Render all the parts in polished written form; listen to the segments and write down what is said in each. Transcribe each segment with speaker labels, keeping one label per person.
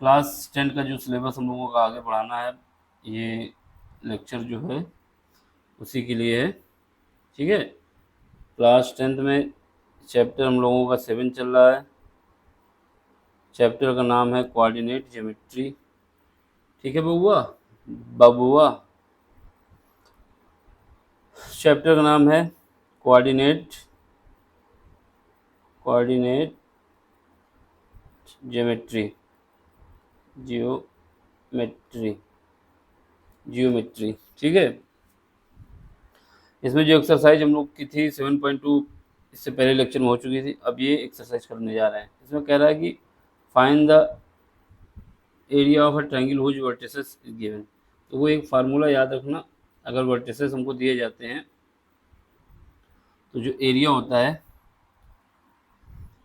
Speaker 1: Class 10 का जो syllabus हम लोगों का आगे बढ़ाना है, ये लेक्चर जो है उसी के लिए है। ठीक है, क्लास 10th में चैप्टर हम लोगों का 7 चल रहा है। चैप्टर का नाम है कोऑर्डिनेट ज्योमेट्री। ठीक है बबुआ, बबुआ, चैप्टर का नाम है coordinate coordinate geometry, geometry, geometry. ठीक है, इसमें जो एक्सरसाइज हम लोग की थी 7.2, इससे पहले लेक्चर में हो चुकी थी। अब ये एक्सरसाइज करने जा रहे हैं। इसमें कह रहा है कि find the area of a triangle whose vertices is given. तो वो एक फार्मूला याद रखना, अगर वर्टिसेस हमको दिए जाते हैं तो जो एरिया होता है,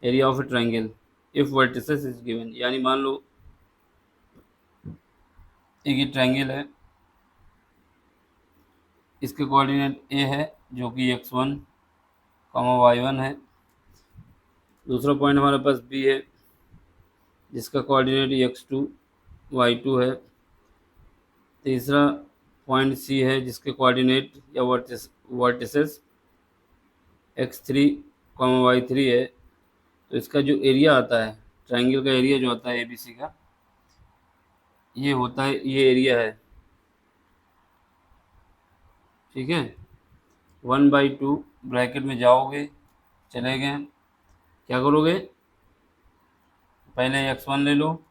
Speaker 1: area of a triangle if vertices is given, यानी मान लो एक ये ट्रायंगल है, इसके कोऑर्डिनेट ए है जो कि x1, y1 है। दूसरा पॉइंट हमारे पास बी है जिसका कोऑर्डिनेट x2, y2 है। तीसरा पॉइंट सी है जिसके कोऑर्डिनेट या वर्टिसेस x3, y3 है। तो इसका जो एरिया आता है, ट्रायंगल का एरिया जो आता है एबीसी का, ये होता है, ये एरिया है। ठीक है, 1/2 ब्रैकेट में जाओगे, चले गए, क्या करोगे, पहले x1 ले लो,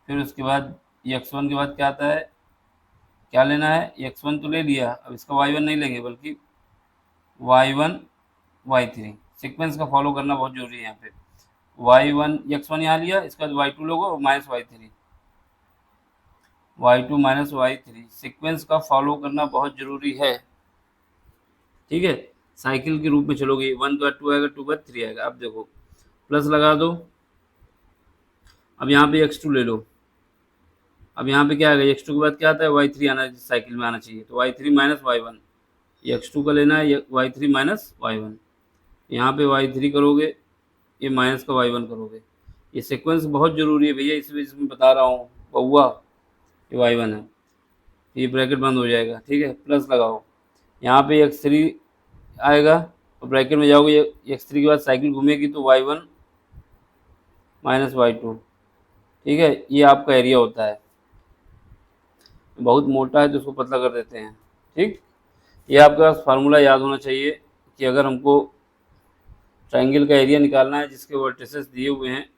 Speaker 1: फिर उसके बाद x1 के बाद क्या आता है, क्या लेना है, x1 तो ले लिया, अब इसका y1 नहीं लेंगे बल्कि y1, y3। सीक्वेंस का फॉलो करना बहुत जरूरी है यहाँ पे। y1 x1 यहाँ लिया, इसके बाद y2 लोगो minus y3, y2 minus y3। Sequence का फॉलो करना बहुत जरूरी है। ठीक है, साइकिल के रूप में चलोगे, 1 के बाद 2 आएगा, 2 के बाद 3 आएगा। अब देखो प्लस लगा दो, अब यहाँ पे x2 ले लो, अब यहाँ पे क्या आएगा, x2 के बाद क्या आता है, y3 आना, साइकिल में आना चाहिए, तो y3 माइनस y1, x2 का लेना है, y3 माइनस y1। यहाँ पे y3 करोगे, ये माइनस का y1 करोगे। ये सीक्वेंस बहुत ज़रूरी है भैया, इस वजह से मैं बता रहा हूँ बउआ, ये y1 है, ये ब्रैकेट बंद हो जाएगा। ठीक है, प्लस लगाओ, यहाँ पे x3 आएगा और ब्रैकेट में जाओगे, x3 के बाद साइकिल घूमेगी तो y1 माइनस y2। ठीक है, ये आपका एरिया होता है। बहुत मोटा है तो उसको पतला कर देते हैं। ठीक, ये आपके पास फार्मूला याद होना चाहिए कि अगर हमको ट्रायंगल का एरिया निकालना है जिसके वर्टिसेस दिए हुए हैं,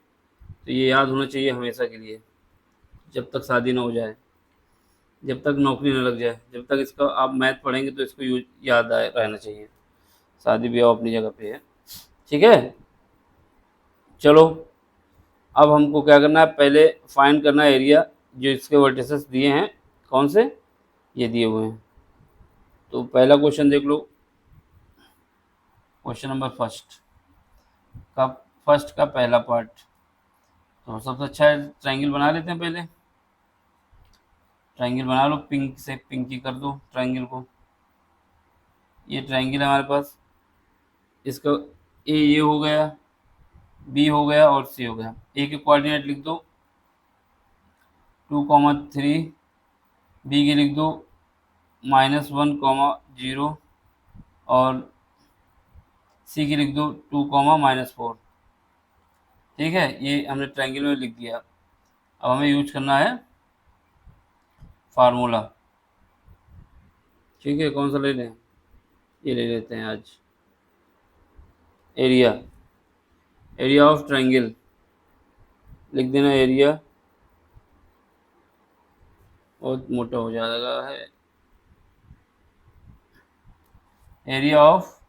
Speaker 1: तो ये याद होना चाहिए हमेशा के लिए, जब तक शादी ना हो जाए, जब तक नौकरी ना लग जाए, जब तक इसका आप मैथ पढ़ेंगे तो इसको याद आए रहना चाहिए। शादी ब्याह अपनी जगह पे है। ठीक है, चलो अब हमको क्या करना है, पहले फाइंड करना है एरिया जो इसके वर्टिसेस दिए हैं, कौन से, ये दिए हुए हैं। तो पहला क्वेश्चन देख लो, क्वेश्चन नंबर फर्स्ट का पहला पार्ट। तो सबसे अच्छा है ट्रायंगल बना लेते हैं, पहले ट्रायंगल बना लो, पिंक से पिंकी कर दो ट्रायंगल को। ये ट्रायंगल है हमारे पास, इसका ए ये हो गया, बी हो गया और सी हो गया। ए के कोऑर्डिनेट लिख दो 2,3, बी के लिख दो -1,0 और सी की लिख दो 2,-4। ठीक है, ये हमने ट्रायंगल में लिख दिया। अब हमें यूज करना है फार्मूला। ठीक है, कौन सा ले लें, ये ले लेते हैं आज, एरिया, एरिया ऑफ ट्रायंगल लिख देना, एरिया बहुत मोटा हो जाएगा है, एरिया ऑफ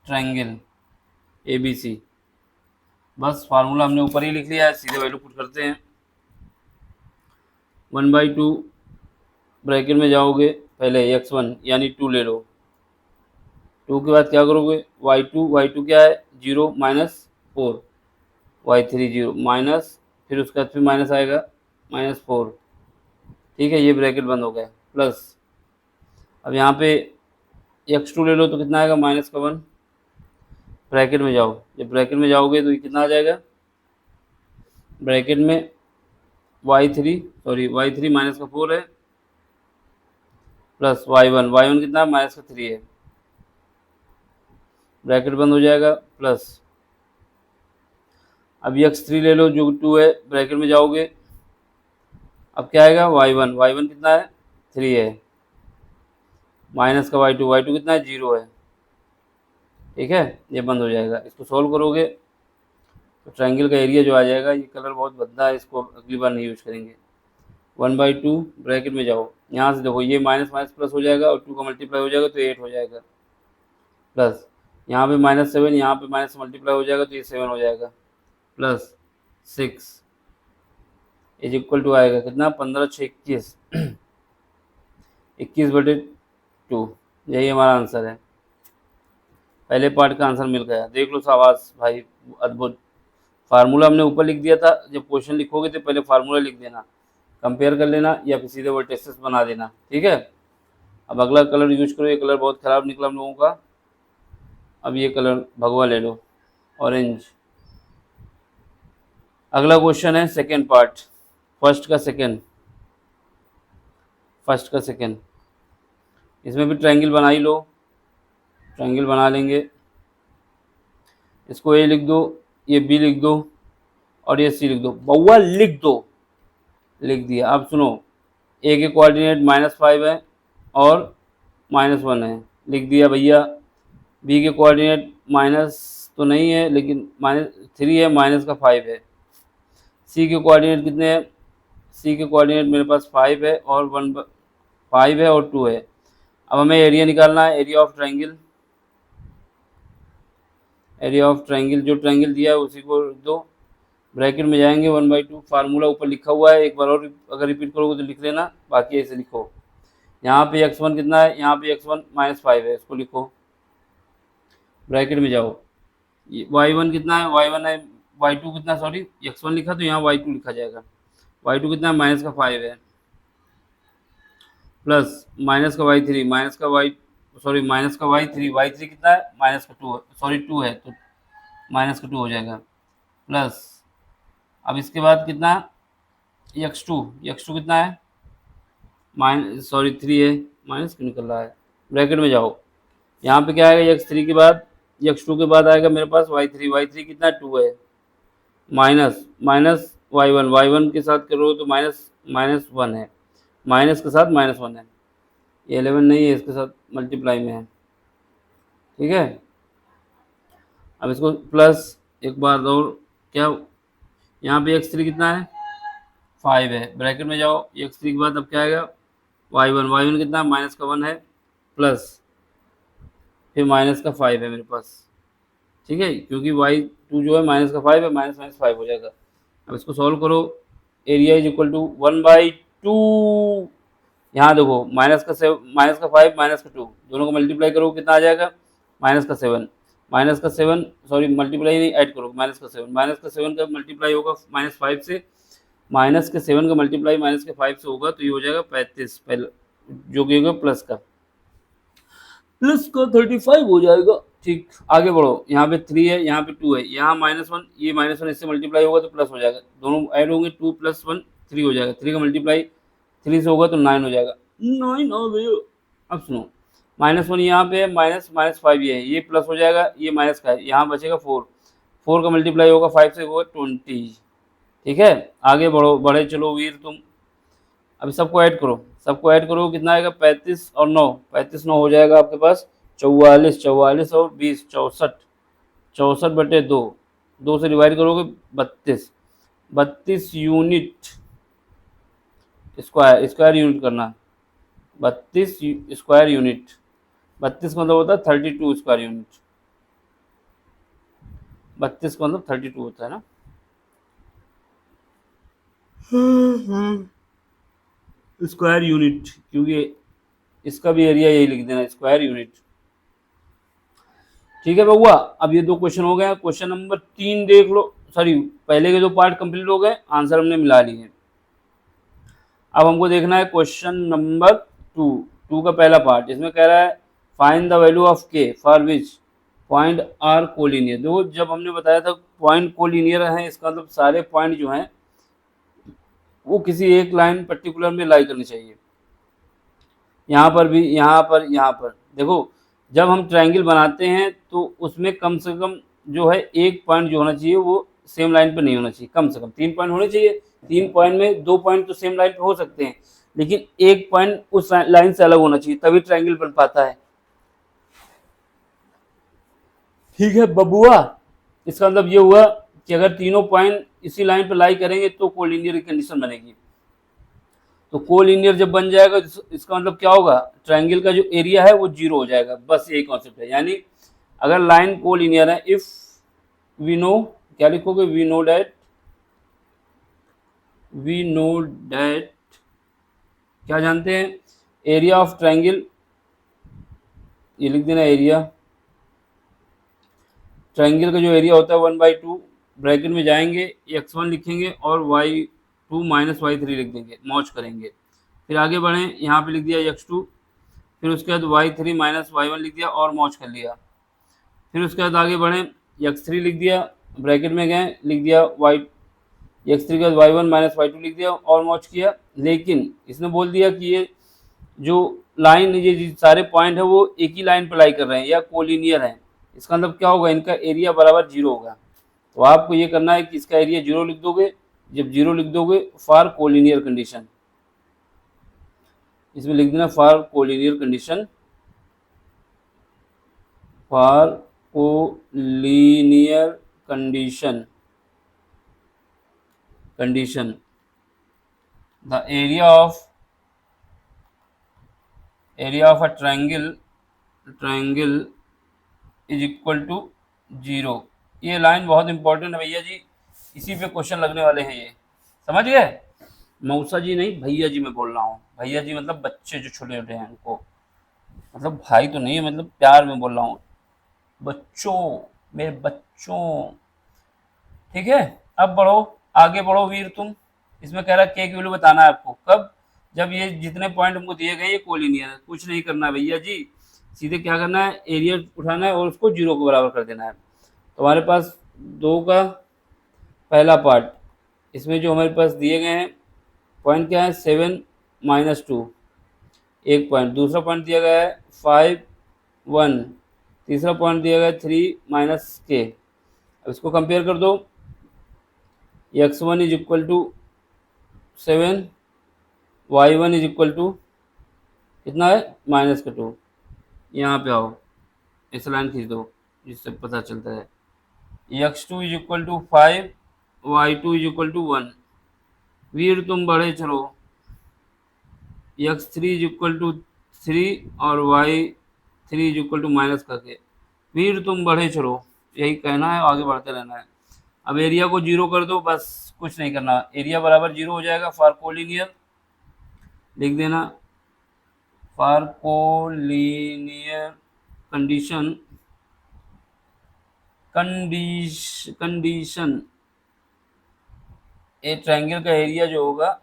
Speaker 1: ट्रायंगल ABC। बस फार्मूला हमने ऊपर ही लिख लिया है, सीधे वैल्यू पुट करते हैं। 1/2 ब्रैकेट में जाओगे, पहले x1 यानी 2 ले लो, 2 के बाद क्या करोगे, y2 क्या है 0 -4, y3 0 माइनस, फिर उसके बाद फिर माइनस आएगा -4। ठीक है, ये ब्रैकेट बंद हो गया, प्लस अब यहाँ पे x2 ले लो तो कितना आएगा, -1। ब्रैकेट में जाओ, जब ब्रैकेट में जाओगे तो ये कितना आ जाएगा, ब्रैकेट में y3 माइनस का 4 है प्लस y1 कितना है माइनस का 3 है, ब्रैकेट बंद हो जाएगा प्लस अब x3 ले लो जो 2 है, ब्रैकेट में जाओगे अब क्या आएगा y1 कितना है 3 है माइनस का y2 कितना है 0 है। ठीक है, ये बंद हो जाएगा। इसको सॉल्व करोगे तो ट्रायंगल का एरिया जो आ जाएगा, ये कलर बहुत भद्दा है, इसको अगली बार नहीं यूज करेंगे। 1/2 ब्रैकेट में जाओ, यहाँ से देखो ये माइनस माइनस प्लस हो जाएगा और 2 का मल्टीप्लाई हो जाएगा तो 8 हो जाएगा प्लस यहाँ पे -7 यहाँ पे माइनस मल्टीप्लाई हो जाएगा तो ये 7 हो जाएगा प्लस 6 इज इक्वल टू आएगा कितना 15 6 21 21/2। यही हमारा आंसर है। पहले पार्ट का आंसर मिल गया, देख लो शाबाश भाई, अद्भुत। फार्मूला हमने ऊपर लिख दिया था, जब क्वेश्चन लिखोगे तो पहले फार्मूला लिख देना, कंपेयर कर लेना या फिर सीधे वर्टिसेस बना देना। ठीक है, अब अगला कलर यूज करो। ये कलर बहुत ख़राब निकला हम लोगों का। अब ये कलर भगवा ले लो, ऑरेंज। अगला क्वेश्चन है सेकेंड पार्ट, फर्स्ट का सेकेंड। इसमें भी ट्रायंगल बना ही लो, ट्रायंगल बना लेंगे। इसको ए लिख दो, ये बी लिख दो और ये सी लिख दो। बउआ लिख दो, लिख दिया। अब सुनो, ए के कोऑर्डिनेट -5 है और -1 है, लिख दिया भैया। बी के कोऑर्डिनेट माइनस तो नहीं है लेकिन -3 है, माइनस का 5 है। सी के कोऑर्डिनेट कितने हैं, सी के कोऑर्डिनेट मेरे पास 5 है और 5 है और 2 है। अब हमें एरिया निकालना है, area of triangle. Area of triangle, जो ट्रायंगल दिया है उसी को दो, ब्रैकेट में जाएंगे 1/2। फार्मूला ऊपर लिखा हुआ है, एक बार और अगर रिपीट करोगे तो लिख लेना, बाकी ऐसे लिखो। यहाँ पे x1 कितना है, यहाँ पे x1 -5 है, इसको लिखो, ब्रैकेट में जाओ। y1 कितना है, y1 है, y2 कितना, सॉरी x1 लिखा तो यहाँ y2 लिखा जाएगा। y2 कितना है माइनस का 5 है प्लस माइनस का y3 y3 कितना है माइनस का 2, सॉरी 2 है तो माइनस का 2 हो जाएगा प्लस। अब इसके बाद कितना x2 कितना है सॉरी 3 है, माइनस क्यों निकल रहा है, ब्रैकेट में जाओ। यहाँ पे क्या आएगा x3 के बाद, x2 के बाद आएगा मेरे पास y3 कितना 2 है माइनस y1 के साथ करो तो -1 है, माइनस के साथ -1 है, ये 11 नहीं है, इसके साथ मल्टीप्लाई में है। ठीक है, अब इसको प्लस एक बार और, क्या यहाँ पे x3 कितना है 5 है, ब्रैकेट में जाओ। x3 के बाद अब क्या आएगा y1 कितना माइनस का 1 है प्लस फिर माइनस का 5 है मेरे पास। ठीक है, क्योंकि y2 जो है माइनस का 5 है, माइनस 5 हो जाएगा। अब इसको सॉल्व करो, एरिया इज इक्वल टू 1/2। यहाँ देखो माइनस का 5 माइनस का 2 दोनों को मल्टीप्लाई करो कितना आ जाएगा माइनस का 7 सॉरी मल्टीप्लाई नहीं ऐड करो, माइनस का 7 का मल्टीप्लाई होगा -5 से, माइनस के 7 का मल्टीप्लाई माइनस के 5 से होगा तो ये हो जाएगा 35, पहले जो कि होगा प्लस का 35 हो जाएगा। ठीक, आगे बढ़ो। यहाँ पे 3 है, यहाँ पे 2 है, यहाँ -1, ये -1 इससे मल्टीप्लाई होगा तो प्लस हो जाएगा, दोनों ऐड होंगे 2 + 1 3 हो जाएगा। 3 का मल्टीप्लाई 3 से होगा तो 9 हो जाएगा, 9 आ गया। अब सुनो, -1 यहाँ पे है, -5 ये है, ये प्लस हो जाएगा, ये माइनस का है, यहाँ बचेगा 4 का मल्टीप्लाई होगा 5 से होगा 20। ठीक है, आगे बढ़ो, बढ़े चलो वीर तुम। अब सबको ऐड करो कितना आएगा 35 और 9, 35 9 हो जाएगा आपके पास 44 44 और 20 64, 64/2, 2 से डिवाइड करोगे 32 यूनिट, स्क्वायर यूनिट करना, 32 स्क्वायर यूनिट, 32 का मतलब होता है 32 स्क्वायर यूनिट, 32 का मतलब 32 होता है ना। स्क्वायर यूनिट, क्योंकि इसका भी एरिया यही लिख देना, स्क्वायर यूनिट। ठीक है बउआ, अब ये 2 क्वेश्चन हो गए। क्वेश्चन नंबर 3 देख लो, सॉरी पहले के 2 पार्ट कंप्लीट हो गए, आंसर हमने मिला लिए। अब हमको देखना है क्वेश्चन नंबर 2 का पहला पार्ट। इसमें कह रहा है find the value of k for which point are collinear. देखो जब हमने बताया था पॉइंट कोलिनियर है, इसका मतलब सारे पॉइंट जो हैं वो किसी एक लाइन पर्टिकुलर में लाई करनी चाहिए। यहाँ पर भी, यहाँ पर देखो, जब हम ट्रायंगल बनाते हैं तो उसमें कम से कम जो है एक पॉइंट जो होना चाहिए वो सेम लाइन पे नहीं होना चाहिए, कम से कम 3 पॉइंट होने चाहिए। 3 पॉइंट में 2 पॉइंट तो सेम लाइन पे हो सकते हैं, लेकिन एक पॉइंट उस लाइन से अलग होना चाहिए, तभी ट्रायंगल बन पाता है। ठीक है बबुआ, इसका मतलब ये हुआ कि अगर तीनों पॉइंट इसी लाइन पर लाई करेंगे तो कोलिनियर कंडीशन बनेगी। तो कोलिनियर जब बन जाएगा इसका मतलब क्या होगा, ट्रायंगल का जो एरिया है वो 0 हो जाएगा। बस यही कॉन्सेप्ट है। यानी अगर लाइन कोलिनियर है, इफ वी नो, क्या लिखोगे, वी नो डैट, क्या जानते हैं, एरिया ऑफ ट्रायंगल, ये लिख देना एरिया। ट्रायंगल का जो एरिया होता है 1/2, ब्रैकेट में जाएंगे, x1 लिखेंगे और y2 माइनस y3 लिख देंगे, मौज करेंगे। फिर आगे बढ़ें, यहाँ पे लिख दिया x2, फिर उसके बाद y3 माइनस y1 लिख दिया और मौज कर लिया। फिर उसके बाद आगे बढ़ें, x3 लिख दिया, ब्रैकेट में गए, लिख दिया x3 के बाद y1 माइनस y2 लिख दिया और मौज किया। लेकिन इसने बोल दिया कि ये जो लाइन, ये सारे पॉइंट है वो एक ही लाइन पर लाई कर रहे हैं या कोलिनियर है। इसका मतलब क्या होगा, इनका एरिया बराबर 0 होगा। तो आपको ये करना है कि इसका एरिया 0 लिख दोगे। जब 0 लिख दोगे फॉर कोलिनियर कंडीशन, इसमें लिख देना for collinear condition, for collinear condition, the area of a triangle is equal to 0। ये लाइन बहुत इंपॉर्टेंट है भैया जी, इसी पे क्वेश्चन लगने वाले हैं। ये समझ गए, मौसा जी नहीं भैया जी मैं बोल रहा हूँ। भैया जी मतलब बच्चे जो छोटे छोटे हैं उनको, मतलब भाई तो नहीं है, मतलब प्यार में बोल रहा हूँ, बच्चों, मेरे बच्चों। ठीक है, अब बढ़ो, आगे बढ़ो वीर तुम। इसमें कह रहा है के की वैल्यू बताना है आपको कब, जब ये जितने पॉइंट हमको दिए गए ये कोलिनियर है। कुछ नहीं करना है भैया जी, सीधे क्या करना है, एरिया उठाना है और उसको 0 के बराबर कर देना है। तो हमारे पास 2 का पहला पार्ट, इसमें जो हमारे पास दिए गए हैं पॉइंट क्या है, 7 माइनस 2 एक पॉइंट, दूसरा पॉइंट दिया गया है 5 1, तीसरा पॉइंट दिया गया है 3 माइनस के। अब इसको कंपेयर कर दो, x1 is equal to 7, y1 is equal to कितना है, माइनस का 2। यहाँ पे आओ, इस लाइन खींच दो जिससे पता चलता है, x2 is equal to 5, y2 is equal to 1। वीर तुम बढ़े चलो, x3 इज इक्वल टू 3 और y3 is equal to minus करके। वीर तुम बढ़े चलो, यही कहना है, आगे बढ़ते रहना है। अब एरिया को 0 कर दो, बस कुछ नहीं करना, एरिया बराबर 0 हो जाएगा। फॉर कोलिनियर लिख देना, for collinear condition, condition A triangle का एरिया जो होगा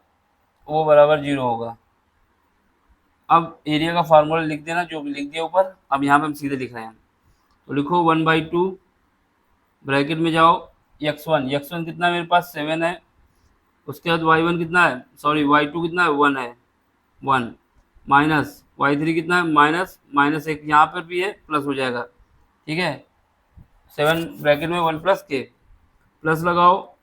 Speaker 1: वो बराबर 0 होगा। अब एरिया का फार्मूला लिख देना, जो भी लिख दिया ऊपर। अब यहाँ पे हम सीधे लिख रहे हैं, तो लिखो 1/2, ब्रैकेट में जाओ, x1 कितना है मेरे पास, 7 है। उसके बाद y1 कितना है, सॉरी y2 कितना है, 1 है, 1 माइनस y3 कितना है, माइनस 1, यहाँ पर भी है, प्लस हो जाएगा। ठीक है, 7 ब्रैकेट में 1 प्लस के, प्लस लगाओ,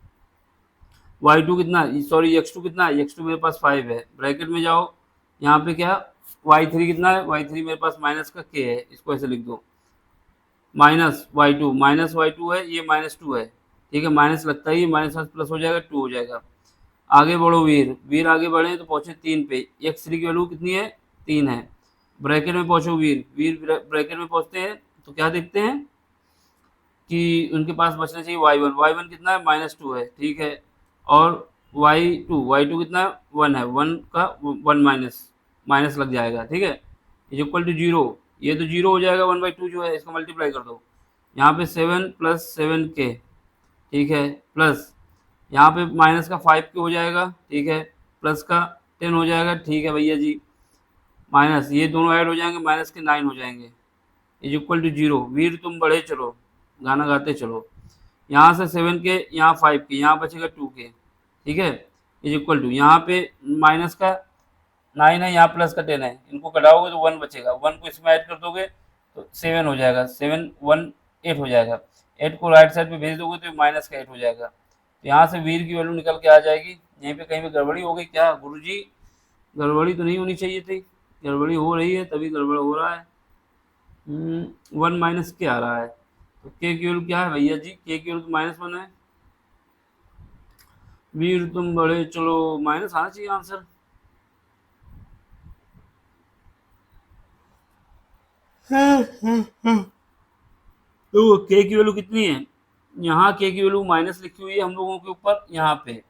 Speaker 1: y2 कितना, सॉरी x2 कितना है, x2 मेरे पास 5 है, ब्रैकेट में जाओ, यहाँ पे क्या, y3 कितना है, y3 मेरे पास माइनस का k है, इसको ऐसे लिख दो, माइनस y2 है, ये -2 है। ठीक है, माइनस लगता ही, माइनस प्लस हो जाएगा, 2 हो जाएगा। आगे बढ़ो वीर आगे बढ़े तो पहुंचे 3 पे, x3 की वैल्यू कितनी है, 3 है। ब्रैकेट में पहुंचो वीर ब्रैकेट में पहुंचते हैं तो क्या देखते हैं कि उनके पास बचना चाहिए y1 कितना है, -2 है। ठीक है, और y2 कितना है, 1 है, 1 का 1 माइनस लग जाएगा। ठीक है, इज इक्वल टू 0, ये तो 0 हो जाएगा, 1/2 जो है इसको मल्टीप्लाई कर दो, यहाँ पे 7 प्लस 7 के, ठीक है, प्लस यहाँ पे माइनस का 5 के हो जाएगा। ठीक है, प्लस का 10 हो जाएगा। ठीक है भैया जी, माइनस ये दोनों ऐड हो जाएंगे, माइनस के 9 हो जाएंगे। Is equal to 0। वीर तुम बढ़े चलो, गाना गाते चलो। यहाँ से 7 के, यहाँ 5 के, यहाँ बचेगा 2 के, ठीक है। इज इक्वल टू यहाँ पे माइनस का 9 है, यहाँ प्लस का 10 है, इनको कटाओगे तो 1 बचेगा, 1 को इसमें ऐड कर दोगे तो 7 हो जाएगा, 7 1 8 हो जाएगा। 8 को राइट साइड पे भेज दोगे तो माइनस का 8 हो जाएगा। तो यहाँ से वीर की वैल्यू निकल के आ जाएगी। यहीं पे कहीं पे गड़बड़ी हो गई क्या गुरुजी? गड़बड़ी तो नहीं होनी चाहिए थी, गड़बड़ी हो रही है तभी गड़बड़ हो रहा है। 1 माइनस के आ रहा है, तो के की वैल्यू क्या है भैया जी? के की वैल्यू तो -1 है। वीर तुम बड़े चलो, माइनस आना चाहिए आंसर। तो के की वैल्यू कितनी है? यहाँ के की वैल्यू माइनस लिखी हुई है हम लोगों के ऊपर यहाँ पे,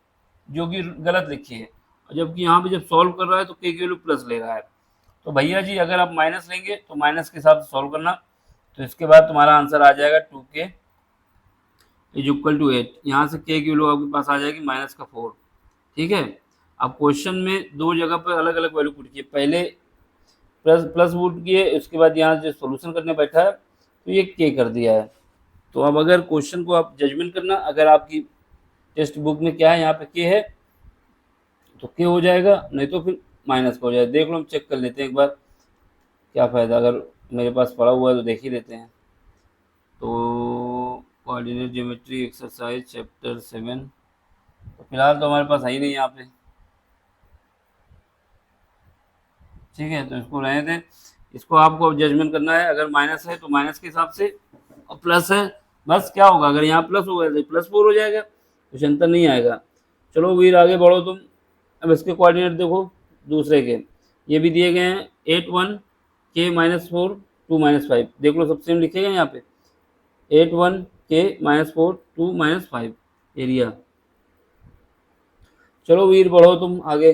Speaker 1: जो कि गलत लिखी है, जबकि यहाँ पे जब सॉल्व कर रहा है तो के की वैल्यू प्लस ले रहा है। तो भैया जी अगर आप माइनस लेंगे तो माइनस के हिसाब से सॉल्व करना, तो इसके बाद तुम्हारा आंसर आ जाएगा 2k इज इक्वल टू 8। यहाँ से के की वैल्यू आपके पास आ जाएगी -4, ठीक है। अब क्वेश्चन में दो जगह पर अलग अलग वैल्यू पुट किए, पहले प्लस प्लस पुट किए, उसके बाद यहाँ जो सोल्यूशन करने बैठा है तो ये के कर दिया है। तो अब अगर क्वेश्चन को आप जजमेंट करना, अगर आपकी टेक्स्ट बुक में क्या है, यहाँ पे के है तो के हो जाएगा, नहीं तो फिर माइनस का हो जाएगा। देख लो, हम चेक कर लेते हैं एक बार, क्या फ़ायदा, अगर मेरे पास पड़ा हुआ है तो देख ही लेते हैं। तो कोऑर्डिनेट ज्योमेट्री एक्सरसाइज चैप्टर 7, तो फिलहाल तो हमारे पास है ही नहीं यहाँ पे, ठीक है। तो इसको रहने दें, इसको आपको जजमेंट करना है। अगर माइनस है तो माइनस के हिसाब से, और प्लस है बस क्या होगा, अगर यहाँ प्लस होगा तो +4 हो जाएगा, कुछ अंतर नहीं आएगा। चलो वीर आगे बढ़ो तुम। अब इसके कोऑर्डिनेट देखो दूसरे के, ये भी दिए गए हैं 8 1 के -4 2 -5, देख लो सब सेम लिखेगा यहाँ पे 8 1 के -4 2 -5 एरिया। चलो वीर बढ़ो तुम आगे।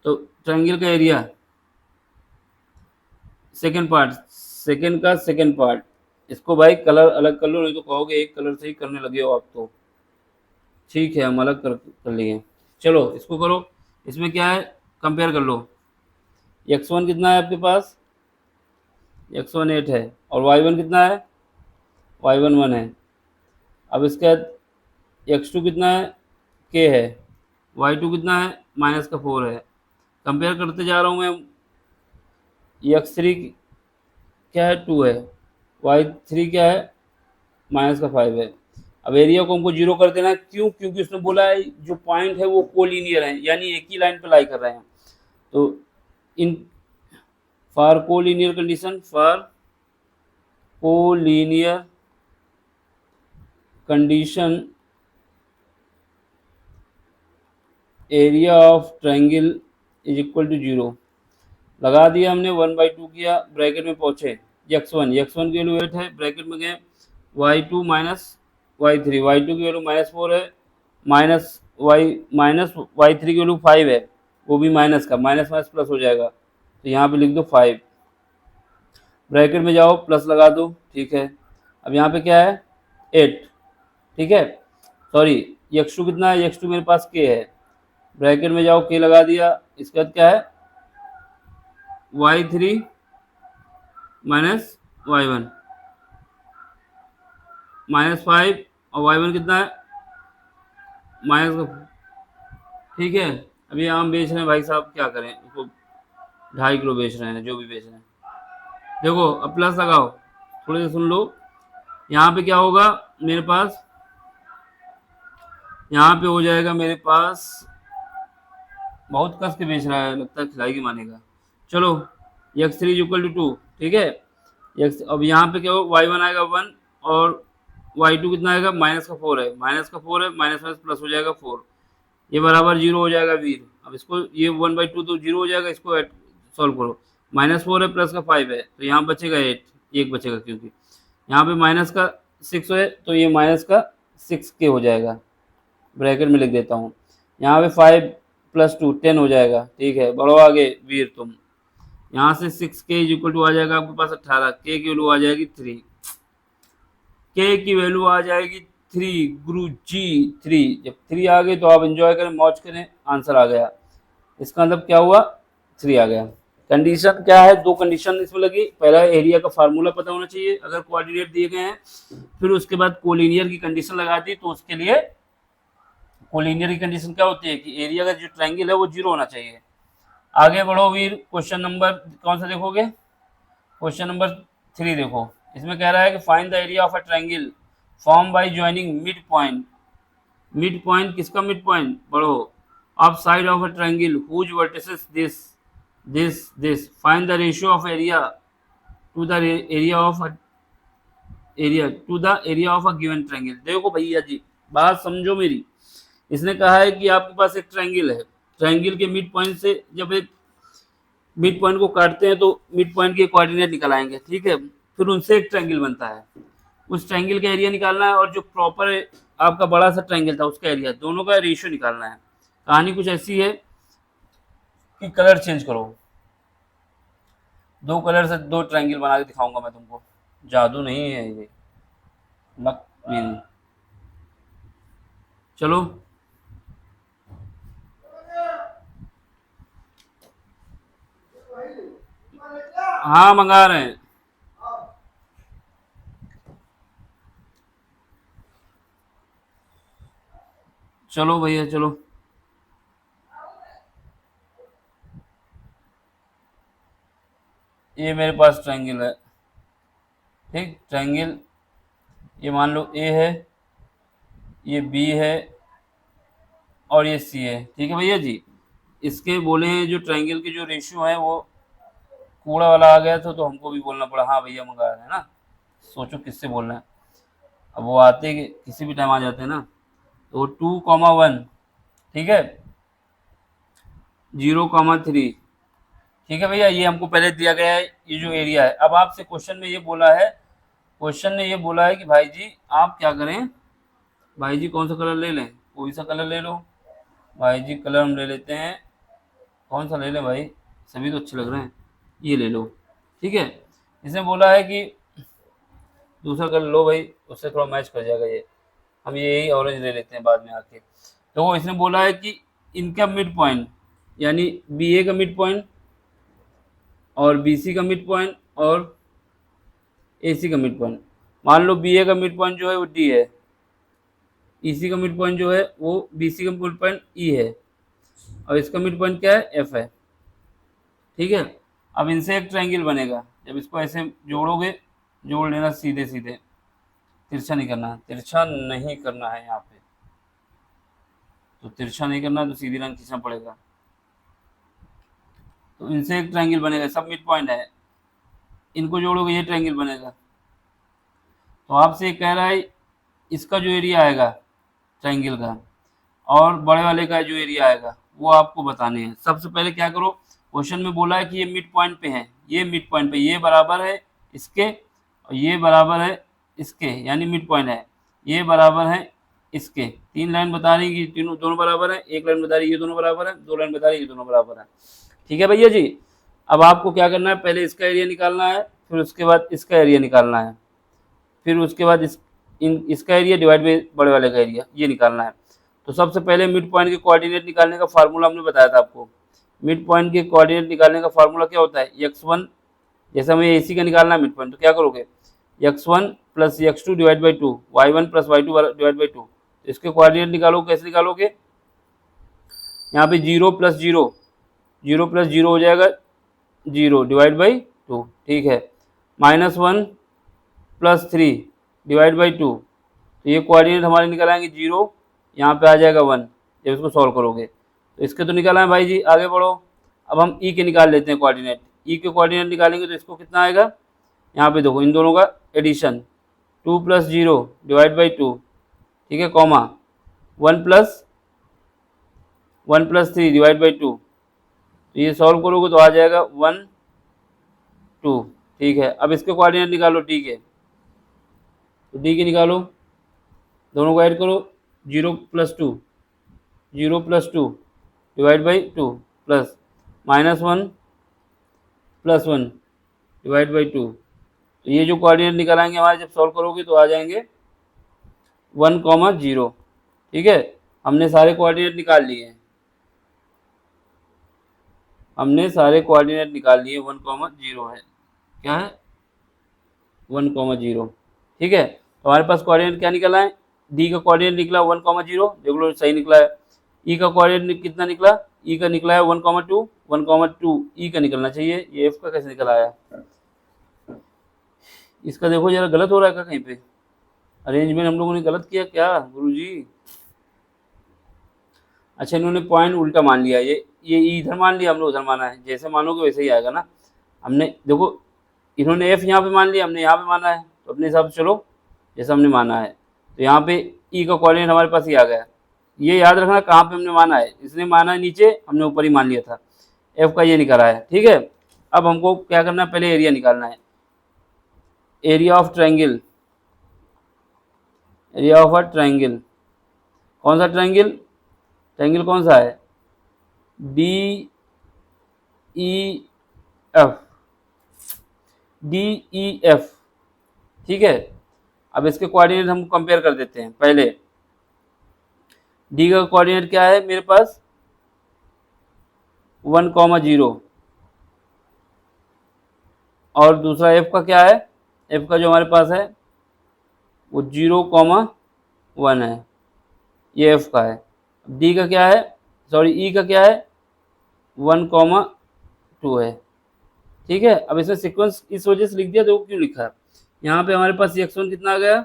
Speaker 1: तो ट्रायंगल का एरिया, सेकेंड पार्ट, सेकेंड का सेकेंड पार्ट, इसको भाई कलर अलग कर लो, नहीं तो कहोगे एक कलर से ही करने लगे हो आप। तो ठीक है, हम अलग कर लिए। चलो इसको करो, इसमें क्या है कंपेयर कर लो। x1 कितना है आपके पास? x1 8 है, और y1 कितना है? y1 1 है। अब इसके बाद x2 कितना है? k है। y2 कितना है? -4 है। कंपेयर करते जा रहा हूँ मैं। x3 क्या है? 2 है। y3 क्या है? -5 है। अब एरिया को हमको 0 कर देना है, क्यों? क्योंकि उसने बोला है जो पॉइंट है वो कोलिनियर है, यानी एक ही लाइन पे लाई कर रहे हैं। तो in for collinear condition, for collinear condition area of triangle is equal to 0 लगा दिया हमने, 1/2 किया, ब्रैकेट में पहुंचे x1 की वैल्यू 8 है, ब्रैकेट में गए y2 -y3, y2 की वैल्यू -4 है, -y3 की वैल्यू 5 है, वो भी माइनस का, माइनस माइनस प्लस हो जाएगा, तो यहाँ पे लिख दो 5, ब्रैकेट में जाओ प्लस लगा दो, ठीक है। अब यहाँ पे क्या है? 8, ठीक है। सॉरी, x2 कितना है? x2 मेरे पास k है, ब्रैकेट में जाओ k लगा दिया, इसके बाद क्या है? y3 -y1 -5, और y1 कितना है? माइनस, ठीक है। अभी आम बेच रहे हैं भाई साहब, क्या करें, उसको 2.5 किलो बेच रहे हैं, जो भी बेच रहे हैं। देखो अब प्लस लगाओ, थोड़ी देर सुन लो। यहाँ पे क्या होगा मेरे पास? यहाँ पे हो जाएगा मेरे पास, बहुत कस के बेच रहा है, लगता है खिलाएगी मानेगा। चलो x3 = 2, ठीक है। अब यहाँ पे क्या हो, y1 आएगा 1, और y2 कितना आएगा? -4 है, -4 है, माइनस माइनस प्लस हो जाएगा 4, ये बराबर 0 हो जाएगा वीर। अब इसको ये 1/2 तो 0 हो जाएगा, इसको सॉल्व करो, -4 है प्लस का 5 है, तो यहाँ बचेगा 8, एक बचेगा, क्योंकि यहाँ पे माइनस का 6 है, तो ये माइनस का 6 के हो जाएगा, ब्रैकेट में लिख देता हूँ। यहाँ पे 5 + 2 10 हो जाएगा, ठीक है। बढ़ो आगे वीर तुम, यहाँ से 6k = आ जाएगा आपके पास 18, k की वैल्यू आ जाएगी 3, k की वैल्यू आ जाएगी 3, गुरु जी 3। जब 3 आ गई तो आप एंजॉय करें, मौज करें, आंसर आ गया। इसका मतलब क्या हुआ? 3 आ गया। कंडीशन क्या है, दो कंडीशन इसमें लगी। पहला एरिया का फार्मूला पता होना चाहिए अगर कोऑर्डिनेट दिए गए हैं, फिर उसके बाद कोलिनियर की कंडीशन लगा दी। तो उसके लिए कोलिनियर की कंडीशन क्या होती है कि एरिया का जो ट्रायंगल है वो 0 होना चाहिए। आगे बढ़ो वीर, क्वेश्चन नंबर कौन सा देखोगे, क्वेश्चन नंबर 3 देखो। इसमें कह रहा है कि find the area of a triangle form by joining mid point. Mid point किसका मिड पॉइंट, बढ़ो, of side of a triangle whose vertices this find the ratio of area to the area of a given triangle. देखो भैया जी, बात समझो मेरी। इसने कहा है कि आपके पास एक ट्रायंगल है, ट्रायंगल के मिड पॉइंट से जब एक मिड पॉइंट को काटते हैं तो मिड पॉइंट के कोऑर्डिनेट निकल आएंगे, ठीक है। फिर उनसे एक ट्रायंगल बनता है, उस ट्रायंगल का एरिया निकालना है, और जो प्रॉपर आपका बड़ा सा ट्रायंगल था उसका एरिया, दोनों का रेशियो निकालना है। कहानी कुछ ऐसी है कि कलर चेंज करो, दो कलर से दो ट्रायंगल बना के दिखाऊंगा मैं तुमको। जादू नहीं है ये, लक नहीं। चलो हाँ मंगा रहे हैं। चलो भैया चलो। ये मेरे पास ट्रायंगल है, ठीक, ट्रायंगल ये मान लो ए है, ये बी है, और ये सी है, ठीक है भैया जी। इसके बोले हैं जो ट्रायंगल के जो रेशियो है वो कूड़ा वाला आ गया था, तो हमको भी बोलना पड़ा हाँ भैया मंगा रहे हैं ना। सोचो किससे बोलना है, अब वो आते किसी भी टाइम आ जाते हैं ना। तो 2,1, ठीक है, 0,3, ठीक है भैया। ये हमको पहले दिया गया है ये जो एरिया है। अब आपसे क्वेश्चन में ये बोला है, क्वेश्चन ने ये बोला है कि भाई जी आप क्या करें, भाई जी कौन सा कलर ले लें, कोई सा कलर ले लो भाई जी। कलर हम ले लेते हैं, कौन सा ले लें भाई, सभी तो अच्छे लग रहे हैं, ये ले लो, ठीक है। इसने बोला है कि दूसरा कलर लो भाई, उससे थोड़ा मैच कर जाएगा ये, हम यही ऑरेंज ले लेते हैं बाद में आके। तो वो इसने बोला है कि इनका मिड पॉइंट, यानी बी ए का मिड पॉइंट और बी सी का मिड पॉइंट और ए सी का मिड पॉइंट। मान लो बी ए का मिड पॉइंट जो है वो डी है, ई सी का मिड पॉइंट जो है वो बी सी का मिड पॉइंट ई है, और इसका मिड पॉइंट क्या है, एफ है, ठीक है। अब इनसे एक ट्रायंगल बनेगा, जब इसको ऐसे जोड़ोगे, जोड़ लेना सीधे सीधे, तिरछा नहीं करना, तिरछा नहीं करना है यहाँ पे, तो तिरछा नहीं करना तो सीधी लाइन खींचना पड़ेगा। तो इनसे एक ट्रायंगल बनेगा, सब मिड पॉइंट है, इनको जोड़ोगे ये ट्रायंगल बनेगा। तो आपसे कह रहा है इसका जो एरिया आएगा ट्रायंगल का और बड़े वाले का जो एरिया आएगा वो आपको बताने हैं। सबसे पहले क्या करो, क्वेश्चन में बोला है कि ये मिड पॉइंट पे है, ये मिड पॉइंट पे, ये बराबर है इसके और ये बराबर है इसके, यानी मिड पॉइंट है, ये बराबर है इसके। तीन लाइन बता रही कि तीनों दोनों बराबर है, एक लाइन बता रही ये दोनों बराबर है, दो लाइन बता रही ये दोनों बराबर है, ठीक है भैया जी। अब आपको क्या करना है, पहले इसका एरिया निकालना है, फिर उसके बाद इसका एरिया निकालना है, फिर उसके बाद इसका एरिया डिवाइड बाई बड़े वाले का एरिया, ये निकालना है। तो सबसे पहले मिड पॉइंट के कोऑर्डिनेट निकालने का फार्मूला हमने बताया था आपको। मिड पॉइंट के कोऑर्डिनेट निकालने का फार्मूला क्या होता है, x1, जैसे हमें AC का निकालना है मिड पॉइंट, तो क्या करोगे, x1 plus x2 divide by 2, y1 plus y2 divide by 2। इसके कोऑर्डिनेट निकालो, कैसे निकालोगे, यहाँ पे 0 प्लस 0, 0 प्लस 0 हो जाएगा 0 डिवाइड बाई 2, ठीक है। -1 प्लस 3 डिवाइड बाई 2, तो ये कोऑर्डिनेट हमारे निकल आएंगे 0, यहाँ पे आ जाएगा 1 जब इसको सॉल्व करोगे। तो इसके तो निकाला है भाई जी, आगे बढ़ो। अब हम ई के निकाल लेते हैं कोऑर्डिनेट, ई के कोऑर्डिनेट निकालेंगे तो इसको कितना आएगा, यहाँ पे देखो इन दोनों का एडिशन, 2 प्लस 0 डिवाइड बाई 2, ठीक है, कॉमा 1 प्लस 3 डिवाइड बाई 2, तो ये सॉल्व करोगे तो आ जाएगा 1 2, ठीक है। अब इसके कोऑर्डिनेट निकालो, ठीक है, तो डी के निकालो, दोनों को ऐड करो, 0 plus 2, 0 plus 2 divide by 2 plus -1 plus 1 divide by 2। तो ये जो कोऑर्डिनेट निकल आएंगे हमारे, जब सॉल्व करोगे तो आ जाएंगे 1,0, ठीक है। हमने सारे कोऑर्डिनेट निकाल लिए हैं। हमने सारे कोऑर्डिनेट निकाल लिए, 1,0 है, क्या है 1,0, ठीक है। तो हमारे पास कोऑर्डिनेट क्या निकला है, डी का कोऑर्डिनेट निकला 1,0, देख लो सही निकला है। ई का कोऑर्डिनेट कितना निकला, ई का निकला है 1,2, 1,2 ई का निकलना चाहिए, ये एफ का कैसे निकल आया, इसका देखो जरा गलत हो रहा है क्या कहीं पे, अरेंजमेंट हम लोगों ने गलत किया क्या गुरुजी। अच्छा इन्होंने पॉइंट उल्टा मान लिया, ये इधर मान लिया, हम लोग उधर माना है, जैसे मानोगे वैसे ही आएगा ना। हमने देखो इन्होंने एफ यहाँ पे मान लिया, हमने यहाँ पे माना है, तो अपने हिसाब से चलो जैसा हमने माना है। तो यहाँ पे ई का कोऑर्डिनेट हमारे पास ही आ गया, ये याद रखना कहाँ पे हमने माना है, इसने माना है नीचे, हमने ऊपर ही मान लिया था, एफ का ये निकला है, ठीक है। अब हमको क्या करना है, पहले एरिया निकालना है, area of triangle, area of a triangle, कौन सा ट्रायंगल, ट्रायंगल कौन सा है, D E F, D E F, ठीक है। अब इसके कोऑर्डिनेट हम कंपेयर कर देते हैं, पहले डी का कोऑर्डिनेट क्या है मेरे पास 1,0, और दूसरा एफ का क्या है, एफ का जो हमारे पास है वो 0,1 है, ये एफ का है। डी का क्या है, सॉरी ई का क्या है 1,2 है, ठीक है। अब इसमें सीक्वेंस इस वजह से लिख दिया, देखो क्यों लिखा है, यहाँ पे हमारे पास x1 कितना आ गया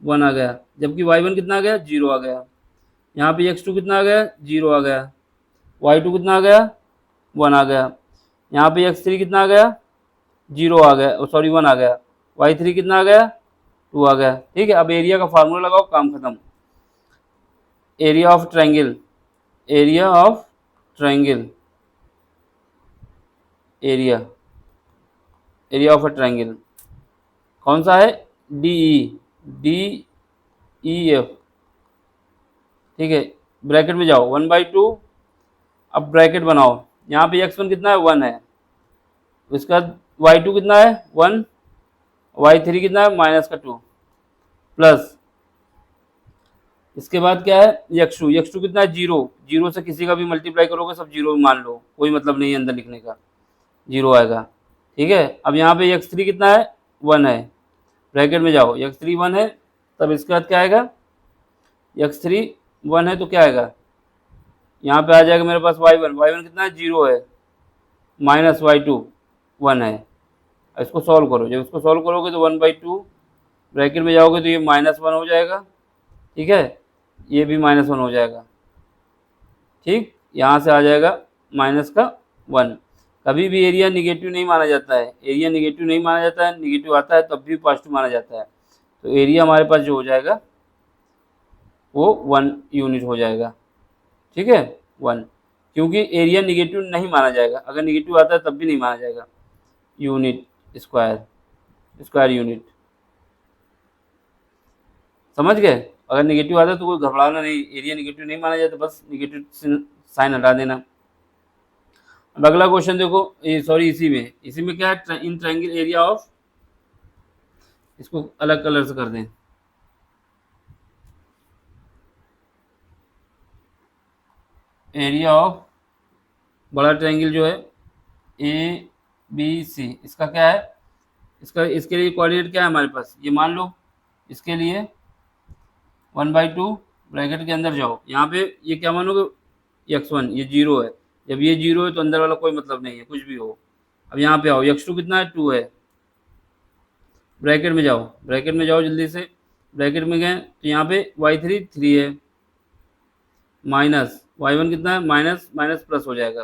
Speaker 1: 1 आ गया, जबकि y1 कितना आ गया 0 आ गया, यहाँ पे x2 कितना आ गया 0 आ गया, y2 कितना आ गया 1 आ गया, यहाँ पे x3 कितना आ गया 0 आ गया, सॉरी 1 आ गया, y3 कितना आ गया 2 आ गया, ठीक है। अब एरिया का फार्मूला लगाओ, काम खत्म। Area of triangle, area of triangle, area, area of a triangle कौन सा है, D E, D E F, ठीक है। ब्रैकेट में जाओ 1/2, अब ब्रैकेट बनाओ, यहाँ पे x1 कितना है 1 है, उसका y2 कितना है 1, y3 कितना है -2 प्लस, इसके बाद क्या है x2, x2 कितना है 0, 0 से किसी का भी मल्टीप्लाई करोगे सब 0 मान लो, कोई मतलब नहीं है अंदर लिखने का, 0 आएगा, ठीक है। अब यहाँ पे x3 कितना है 1 है, ब्रैकेट में जाओ x3 1 है, तब इसके बाद क्या आएगा, x3 1 है तो क्या आएगा, यहाँ पे आ जाएगा मेरे पास y1, y1 कितना है 0 है, माइनस y2 1 है। इसको सॉल्व करो, जब इसको सॉल्व करोगे तो 1/2 ब्रैकेट में जाओगे तो ये -1 हो जाएगा, ठीक है, ये भी -1 हो जाएगा, ठीक, यहाँ से आ जाएगा -1। कभी भी एरिया निगेटिव नहीं माना जाता है, एरिया निगेटिव नहीं माना जाता है, निगेटिव आता है तब भी पॉजिटिव माना जाता है। तो एरिया हमारे पास जो हो जाएगा वो 1 यूनिट हो जाएगा, ठीक है 1, क्योंकि एरिया निगेटिव नहीं माना जाएगा, अगर निगेटिव आता है तब भी नहीं माना जाएगा, यूनिट स्क्वायर, स्क्वायर यूनिट, समझ गए। अगर निगेटिव आता है तो कोई घबराना नहीं, एरिया निगेटिव नहीं माना जाता, बस निगेटिव साइन हटा देना। अब अगला क्वेश्चन देखो, सॉरी इसी में क्या है, इन ट्रायंगल एरिया ऑफ, इसको अलग कलर से कर दें, एरिया ऑफ बड़ा ट्रायंगल जो है ए बी सी, इसका क्या है, इसका इसके लिए कोऑर्डिनेट क्या है हमारे पास, ये मान लो इसके लिए 1/2 ब्रैकेट के अंदर जाओ, यहाँ पे ये क्या मानोगे x1 ये 0 है, जब ये 0 है तो अंदर वाला कोई मतलब नहीं है, कुछ भी हो। अब यहाँ पे आओ x2 कितना है 2 है, ब्रैकेट में जाओ, ब्रैकेट में जाओ जल्दी से, ब्रैकेट में गए तो यहाँ पे y3 3 है, माइनस y1 कितना है माइनस माइनस प्लस हो जाएगा,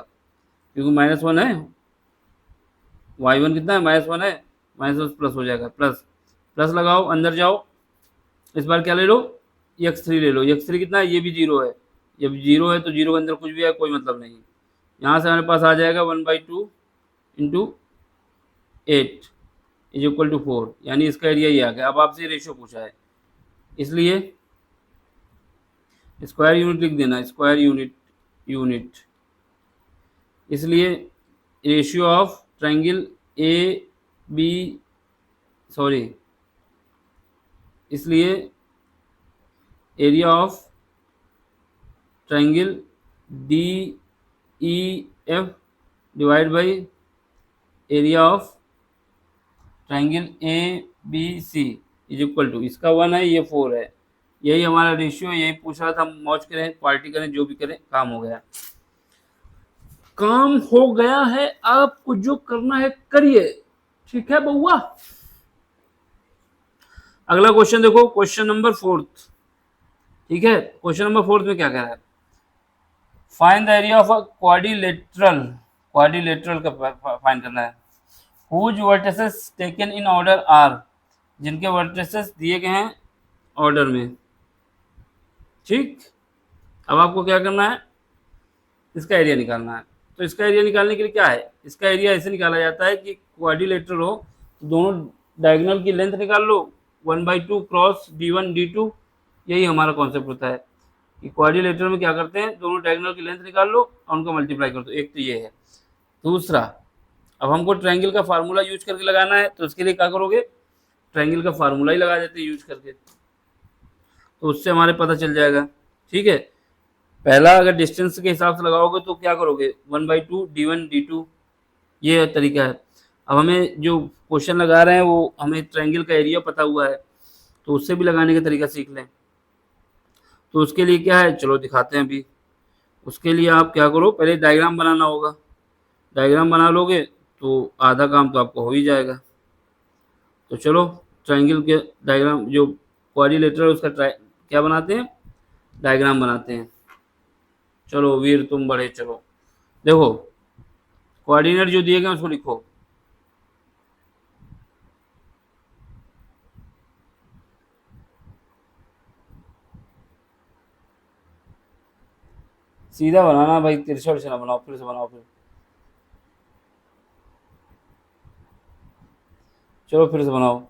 Speaker 1: क्योंकि -1 है, y1 कितना है -1 है, माइनस प्लस हो जाएगा, प्लस प्लस लगाओ, अंदर जाओ, इस बार क्या ले लो x3 ले लो, x3 कितना है ये भी 0 है, जब 0 है तो 0 के अंदर कुछ भी है कोई मतलब नहीं, यहाँ से हमारे पास आ जाएगा 1/2 इंटू 8 इज इक्वल टू 4, यानी इसका एरिया ये आ गया। अब आपसे रेशियो पूछा है, इसलिए स्क्वायर यूनिट लिख देना, स्क्वायर यूनिट, यूनिट, इसलिए ratio of triangle A B, sorry, इसलिए area of triangle D E F divide by area of triangle A B C is equal to, इसका 1 है, ये 4 है, यही हमारा रेशियो, यही पूछ रहा था। हम मौज करें, पार्टी करें, जो भी करें, काम हो गया, काम हो गया है। आपको जो करना है करिए, ठीक है बउआ। अगला क्वेश्चन देखो, क्वेश्चन नंबर 4, ठीक है। क्वेश्चन नंबर 4 में क्या कह रहा है, find the area of a quadrilateral, quadrilateral का फाइंड करना है। Whose vertices taken in order are, जिनके वर्टिसेस दिए गए हैं ऑर्डर में, ठीक। अब आपको क्या करना है, इसका एरिया निकालना है। तो इसका एरिया निकालने के लिए क्या है, इसका एरिया ऐसे निकाला जाता है कि क्वाड्रिलेटरल हो तो दोनों डायगोनल की लेंथ निकाल लो, 1/2 क्रॉस d1 d2, यही हमारा कॉन्सेप्ट होता है कि क्वाड्रिलेटरल में क्या करते हैं, दोनों डायगोनल की लेंथ निकाल लो और उनका मल्टीप्लाई कर दो। एक तो ये है। दूसरा, अब हमको ट्रायंगल का फार्मूला यूज करके लगाना है, तो उसके लिए क्या करोगे, ट्रायंगल का फार्मूला ही लगा देते हैं यूज करके, तो उससे हमारे पता चल जाएगा, ठीक है। पहला अगर डिस्टेंस के हिसाब से लगाओगे तो क्या करोगे, 1/2 d1 d2, ये तरीका है। अब हमें जो क्वेश्चन लगा रहे हैं वो हमें ट्रायंगल का एरिया पता हुआ है, तो उससे भी लगाने का तरीका सीख लें। तो उसके लिए क्या है, चलो दिखाते हैं अभी। उसके लिए आप क्या करो, पहले डायग्राम बनाना होगा। डायग्राम बना लोगे तो आधा काम तो आपको हो ही जाएगा। तो चलो ट्रायंगल के डायग्राम, जो क्वाड्रिलेटरल उसका क्या बनाते हैं, डायग्राम बनाते हैं। चलो वीर तुम बड़े, चलो देखो कोऑर्डिनेट जो दिए गए उसको लिखो। सीधा बनाना भाई, तिरछा से ना बनाओ, फिर से बनाओ फिर। चलो फिर से बनाओ।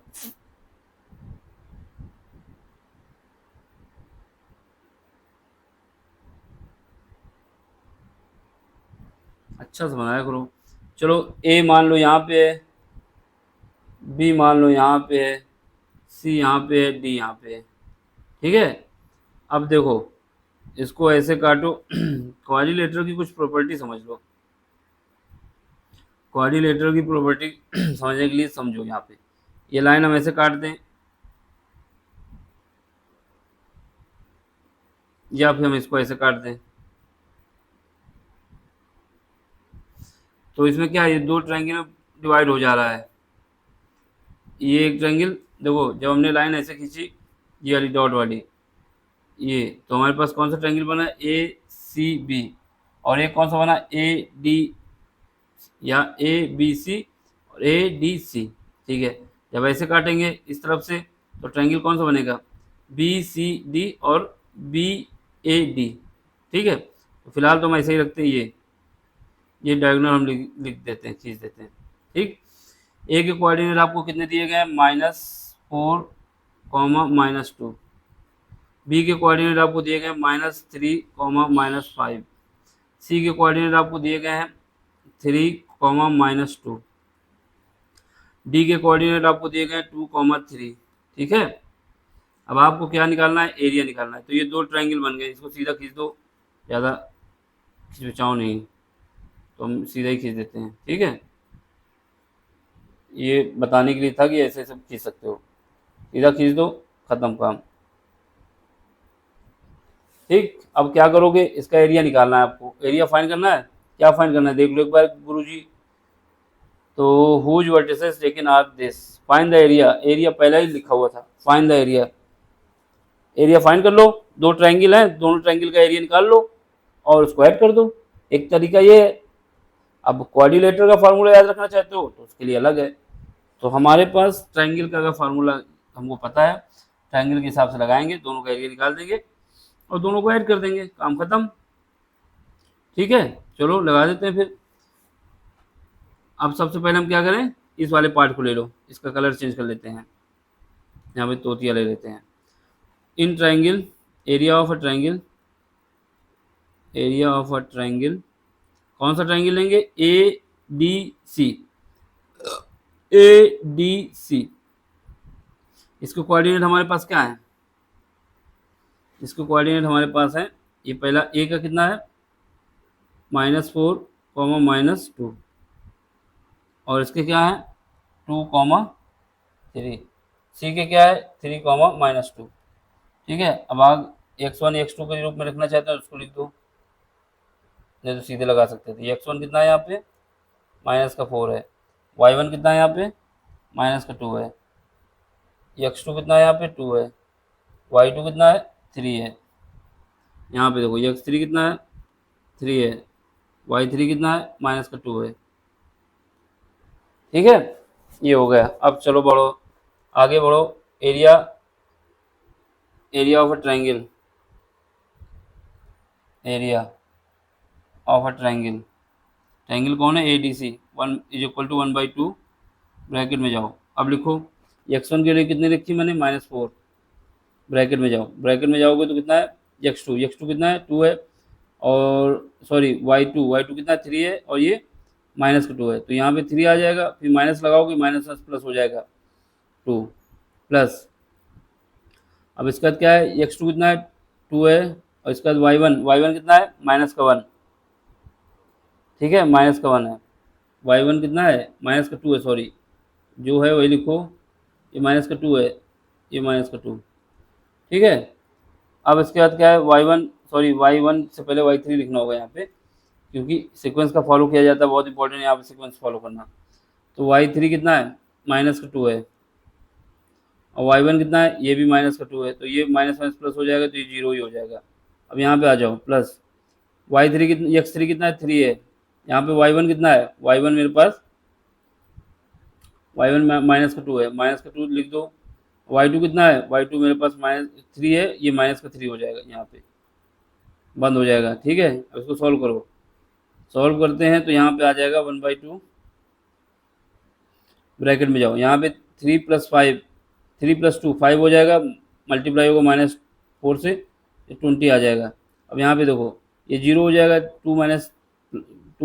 Speaker 1: अच्छा से बनाया करो। चलो ए मान लो यहाँ पे है, बी मान लो यहाँ पे है, सी यहाँ पे है, डी यहाँ पे है, ठीक है। अब देखो इसको ऐसे काटो। क्वाड्रिलेटरल की कुछ प्रॉपर्टी समझ लो। क्वाड्रिलेटरल की प्रॉपर्टी समझने के लिए समझो, यहाँ पे ये लाइन हम ऐसे काट दें, या फिर हम इसको ऐसे काट दें, तो इसमें क्या है, ये दो ट्रायंगल में डिवाइड हो जा रहा है। ये एक ट्रायंगल, देखो जब हमने लाइन ऐसे खींची, ये वाली डॉट वाली, ये तो हमारे पास कौन सा ट्रायंगल बना, ए सी बी, और एक कौन सा बना, ए डी, या ए बी सी और ए डी सी, ठीक है। जब ऐसे काटेंगे इस तरफ से तो ट्रायंगल कौन सा बनेगा, बी सी डी और बी ए डी, ठीक है। तो फिलहाल तो हम ऐसे ही रखते हैं, ये डायगोनल हम लिख देते हैं, खींच देते हैं, ठीक। ए के कोऑर्डिनेट आपको कितने दिए गए हैं, -4, -2। बी के कोऑर्डिनेट आपको दिए गए हैं -3, -5। सी के कोऑर्डिनेट आपको दिए गए हैं 3, -2। डी के कोऑर्डिनेट आपको दिए गए हैं 2, 3, ठीक है। अब आपको क्या निकालना है, एरिया निकालना है। तो ये दो ट्रायंगल बन गए, इसको सीधा खींच दो, ज़्यादा खिंचवाओ नहीं, तो हम सीधा ही खींच देते हैं, ठीक है। ये बताने के लिए था कि ऐसे सब खींच सकते हो, सीधा खींच दो, खत्म काम, ठीक। अब क्या करोगे, इसका एरिया निकालना है आपको, एरिया फाइंड करना है। क्या फाइंड करना है देख लो एक बार गुरुजी। तो whose vertices taken are this, find the area, area पहला ही लिखा हुआ था, find the area, area find कर लो। दो ट्रायंगल हैं, दोनों ट्रायंगल का एरिया निकाल लो और उसको ऐड कर दो। एक तरीका ये है। अब क्वाड्रिलेटरल का फार्मूला याद रखना चाहते हो तो उसके लिए अलग है। तो हमारे पास ट्रायंगल का फार्मूला हमको पता है, ट्रायंगल के हिसाब से लगाएंगे, दोनों का एरिया निकाल देंगे और दोनों को ऐड कर देंगे, काम खत्म, ठीक है। चलो लगा देते हैं फिर। अब सबसे पहले हम क्या करें, इस वाले पार्ट को ले लो, इसका कलर चेंज कर लेते हैं, यहाँ पे तोतिया ले लेते हैं। In triangle, area of a triangle, area of a triangle, कौन सा ट्रायंगल लेंगे, A D C, A D C. इसके कोऑर्डिनेट हमारे पास क्या है, इसके कोऑर्डिनेट हमारे पास है, ये पहला ए का कितना है, -4, -2, और इसके क्या है 2,3। सी के क्या है 3,-2। ठीक है, अब आग x1 x2 के रूप में रखना चाहते हैं उसको लिख दो, नहीं तो सीधे लगा सकते थे। x1 कितना है यहाँ पे -4 है, y1 कितना है यहाँ पे -2 है, x2 कितना है यहाँ पे 2 है, y2 कितना है 3 है। यहाँ पे देखो x3 कितना है 3 है, y3 कितना है -2 है। ठीक है, ये हो गया। अब चलो बढ़ो, आगे बढ़ो। Area area of a triangle, area of a triangle, triangle कौन है ADC, 1 = 1/2 ब्रैकेट में जाओ। अब लिखो x1 के लिए कितनी लिखी मैंने -4, ब्रैकेट में जाओ, ब्रैकेट में जाओगे तो कितना है x2 कितना है 2 है, और सॉरी y2 कितना 3 है, और ये -2 है, तो यहाँ पे 3 आ जाएगा, फिर माइनस लगाओगे माइनस प्लस हो जाएगा 2 प्लस। अब इसके बाद क्या है x2 कितना है 2 है, और इसके बाद y1 कितना है -1। ठीक है, -1 है, y1 कितना है -2 है, सॉरी जो है वही लिखो, ये -2 है, ये -2। ठीक है, अब इसके बाद क्या है y1 से पहले y3 लिखना होगा यहाँ पे, क्योंकि सीक्वेंस का फॉलो किया जाता है, बहुत इंपॉर्टेंट है यहाँ पे सीक्वेंस फॉलो करना। तो y3 कितना है -2 है, और y1 कितना है ये भी -2 है, तो ये माइनस माइनस प्लस हो जाएगा, तो ये 0 ही हो जाएगा। अब यहाँ पे आ जाओ प्लस, x3 कितना है 3 है, यहाँ पे y1 कितना है, y1 मेरे पास y1 -2 है, -2 लिख दो। y2 कितना है, y2 मेरे पास -3 है, ये -3 हो जाएगा, यहाँ पे बंद हो जाएगा। ठीक है, अब इसको सॉल्व करो, सॉल्व करते हैं तो यहाँ पे आ जाएगा 1/2 ब्रैकेट में जाओ, यहाँ पे 3 + 5 3 + 2 5 हो जाएगा, मल्टीप्लाई होगा -4 से, 20 आ जाएगा। अब यहाँ पे देखो ये 0 हो जाएगा, 2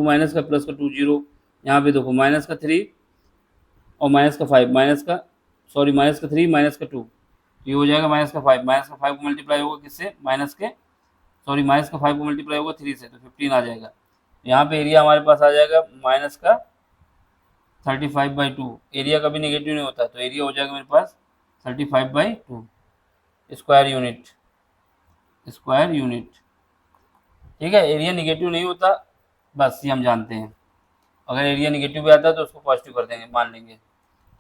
Speaker 1: माइनस का प्लस का 2 0, यहाँ पे देखो माइनस का 3 और माइनस का 5, माइनस का 3 माइनस का 2, ये हो जाएगा -5, -5 को मल्टीप्लाई होगा किससे -5 को मल्टीप्लाई होगा 3 से, तो 15 आ जाएगा। यहाँ पे एरिया हमारे पास आ जाएगा -35/2। एरिया कभी नेगेटिव नहीं होता, तो एरिया हो जाएगा मेरे पास 35/2 स्क्वायर यूनिट। ठीक है, एरिया नेगेटिव नहीं होता, बस ये हम जानते हैं। अगर एरिया नेगेटिव भी आता है तो उसको पॉजिटिव कर देंगे, मान लेंगे।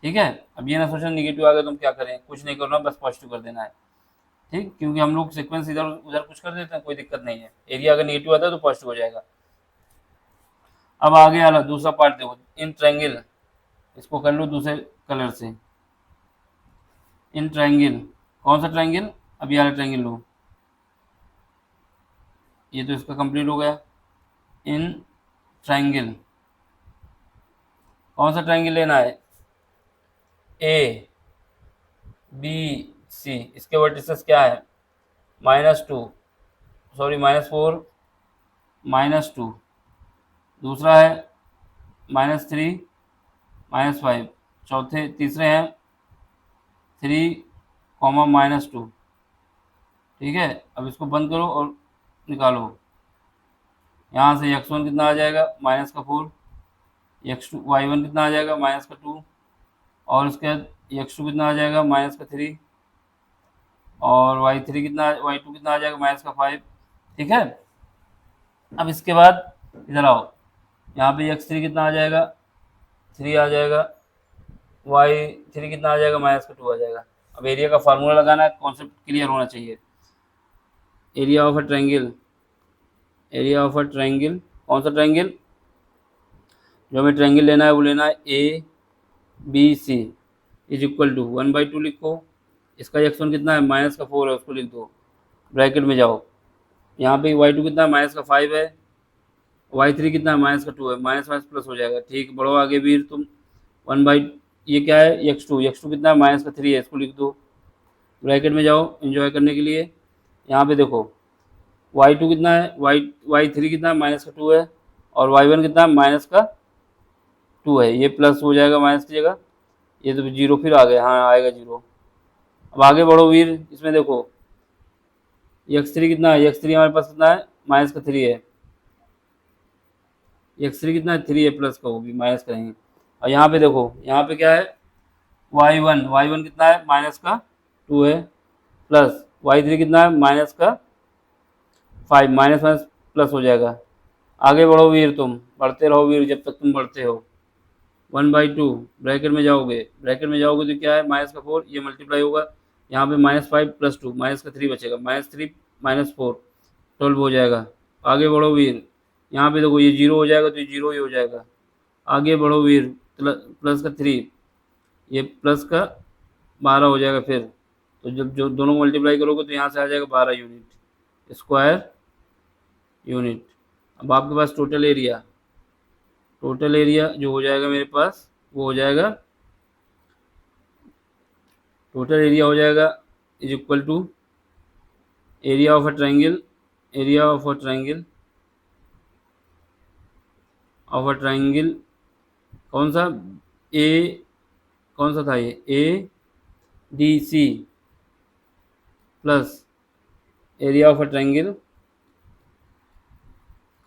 Speaker 1: ठीक है, अब ये ना सोचना नेगेटिव आ गया तो हम क्या करें, कुछ नहीं करना, बस पॉजिटिव कर देना है। ठीक, क्योंकि हम लोग सीक्वेंस इधर उधर कुछ कर देते हैं, कोई दिक्कत नहीं है। एरिया अगर नेगेटिव आता है तो पॉजिटिव हो जाएगा। अब आगे वाला दूसरा पार्ट देखो, इन ट्रायंगल, इसको कर लो दूसरे कलर से। इन ट्रायंगल, कौन सा ट्रायंगल, अब ये वाला ट्रायंगल लो, ये तो इसका कंप्लीट हो गया। इन ट्रायंगल, कौन सा ट्रायंगल लेना है, ABC, इसके वर्टिसेस क्या है -4 -2, दूसरा है -3 -5, तीसरे हैं 3, -2। ठीक है, अब इसको बंद करो और निकालो, यहाँ से x1 कितना आ जाएगा -4, x2 y1 कितना आ जाएगा -2, और उसके बाद x2 कितना आ जाएगा -3, और y2 कितना आ जाएगा -5। ठीक है, अब इसके बाद इधर आओ, यहाँ पे x3 कितना आ जाएगा 3 आ जाएगा, y3 कितना आ जाएगा -2 आ जाएगा। अब एरिया का फार्मूला लगाना है, कॉन्सेप्ट क्लियर होना चाहिए। Area of a triangle, area of a triangle, कौन सा ट्रायंगल, जो हमें ट्रायंगल लेना है वो लेना है ABC = 1/2 लिखो। इसका x1 कितना है -4 है, उसको लिख दो, ब्रैकेट में जाओ। यहाँ पे y2 कितना है -5 है, y3 कितना है -2 है, माइनस माइनस प्लस हो जाएगा। ठीक, बढ़ो आगे भी तुम 1/, ये क्या है x2 कितना है -3 है, इसको लिख दो, ब्रैकेट में जाओ एंजॉय करने के लिए। यहाँ पे देखो y2 कितना है, y3 कितना है -2 है, और y1 कितना है -2 है, ये प्लस हो जाएगा माइनस की जगह, ये तो 0 फिर आ गया, हाँ आएगा 0। अब आगे बढ़ो वीर, इसमें देखो x3 कितना है, x3 हमारे पास कितना है -3 है, x3 कितना है 3 है, प्लस का वो भी माइनस करेंगे, और यहाँ पे देखो, यहाँ पे क्या है, y1 कितना है, माइनस का 2 है, प्लस y3 कितना है, माइनस का 5, माइनस माइनस प्लस हो जाएगा। आगे बढ़ो वीर, तुम बढ़ते रहो वीर जब तक तुम बढ़ते हो। 1/2 ब्रैकेट में जाओगे, ब्रैकेट में जाओगे तो क्या है, माइनस का 4, ये मल्टीप्लाई होगा, यहाँ पे -5 + 2, माइनस का 3 बचेगा, -3 -4 12 हो जाएगा। आगे बढ़ो वीर, यहाँ पे देखो ये 0 हो जाएगा तो ये 0 ही हो जाएगा। आगे बढ़ो वीर, प्लस का 3, ये प्लस का 12 हो जाएगा। फिर तो जब जो दोनों को मल्टीप्लाई करोगे तो यहाँ से आ जाएगा 12 यूनिट, स्क्वायर यूनिट। अब आपके पास टोटल एरिया जो हो जाएगा मेरे पास, वो हो जाएगा, टोटल एरिया हो जाएगा is equal to area of a triangle, area of a triangle कौन सा, ए, कौन सा था ये, ADC plus area of a triangle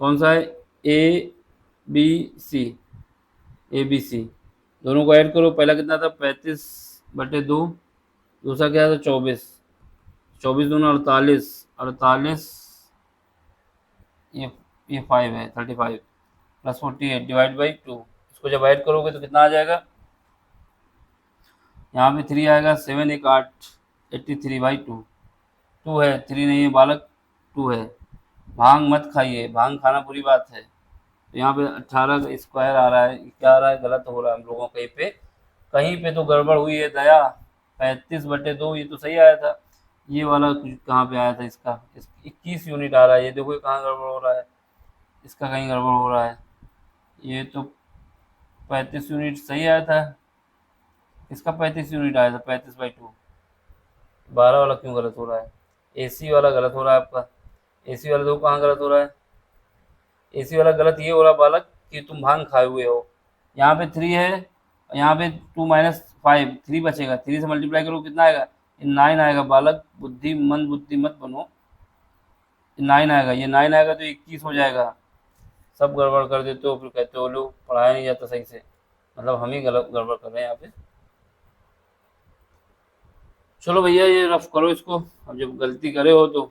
Speaker 1: कौन सा है, ABC, दोनों को ऐड करो। पहला कितना था, 35/2, दूसरा क्या था, 24, 24 दूना 48, 48, ये 5 है, 35 + 48 /2। इसको जब ऐड करोगे तो कितना आ जाएगा, यहाँ पे 3 आएगा, 7 1 8, 83/2, 2 है, 3 नहीं है बालक, 2 है। भांग मत खाइए, भांग खाना बुरी बात है। तो यहाँ पे 18 का स्क्वायर आ रहा है, क्या आ रहा है, गलत हो रहा है हम लोगों कहीं पे, तो गड़बड़ हुई है दया। 35/2 ये तो सही आया था, ये वाला कहाँ पे आया था, इसका 21 यूनिट आ रहा है, ये देखो कहाँ गड़बड़ हो रहा है, इसका कहीं गड़बड़ हो रहा है। ये तो 35 यूनिट सही आया था, इसका 35 यूनिट आया था, 35/2। 12 वाला क्यों गलत हो रहा है, AC वाला गलत हो रहा है आपका, AC वाला देखो कहाँ गलत हो रहा है, AC वाला गलत ये हो रहा बालक कि तुम भांग खाए हुए हो। यहाँ पे 3 है, यहाँ पे 2 - 5, 3 बचेगा, 3 से मल्टीप्लाई करो कितना आएगा, 9 आएगा बालक, बुद्धि मत बनो, 9 आएगा, ये 9 आएगा तो 21 हो जाएगा। सब गड़बड़ कर देते हो, फिर कहते हो लोग पढ़ाया नहीं जाता सही से, मतलब हम ही गलत गड़बड़ कर रहे हैं यहाँ पे। चलो भैया ये रफ करो इसको, अब जब गलती करे हो तो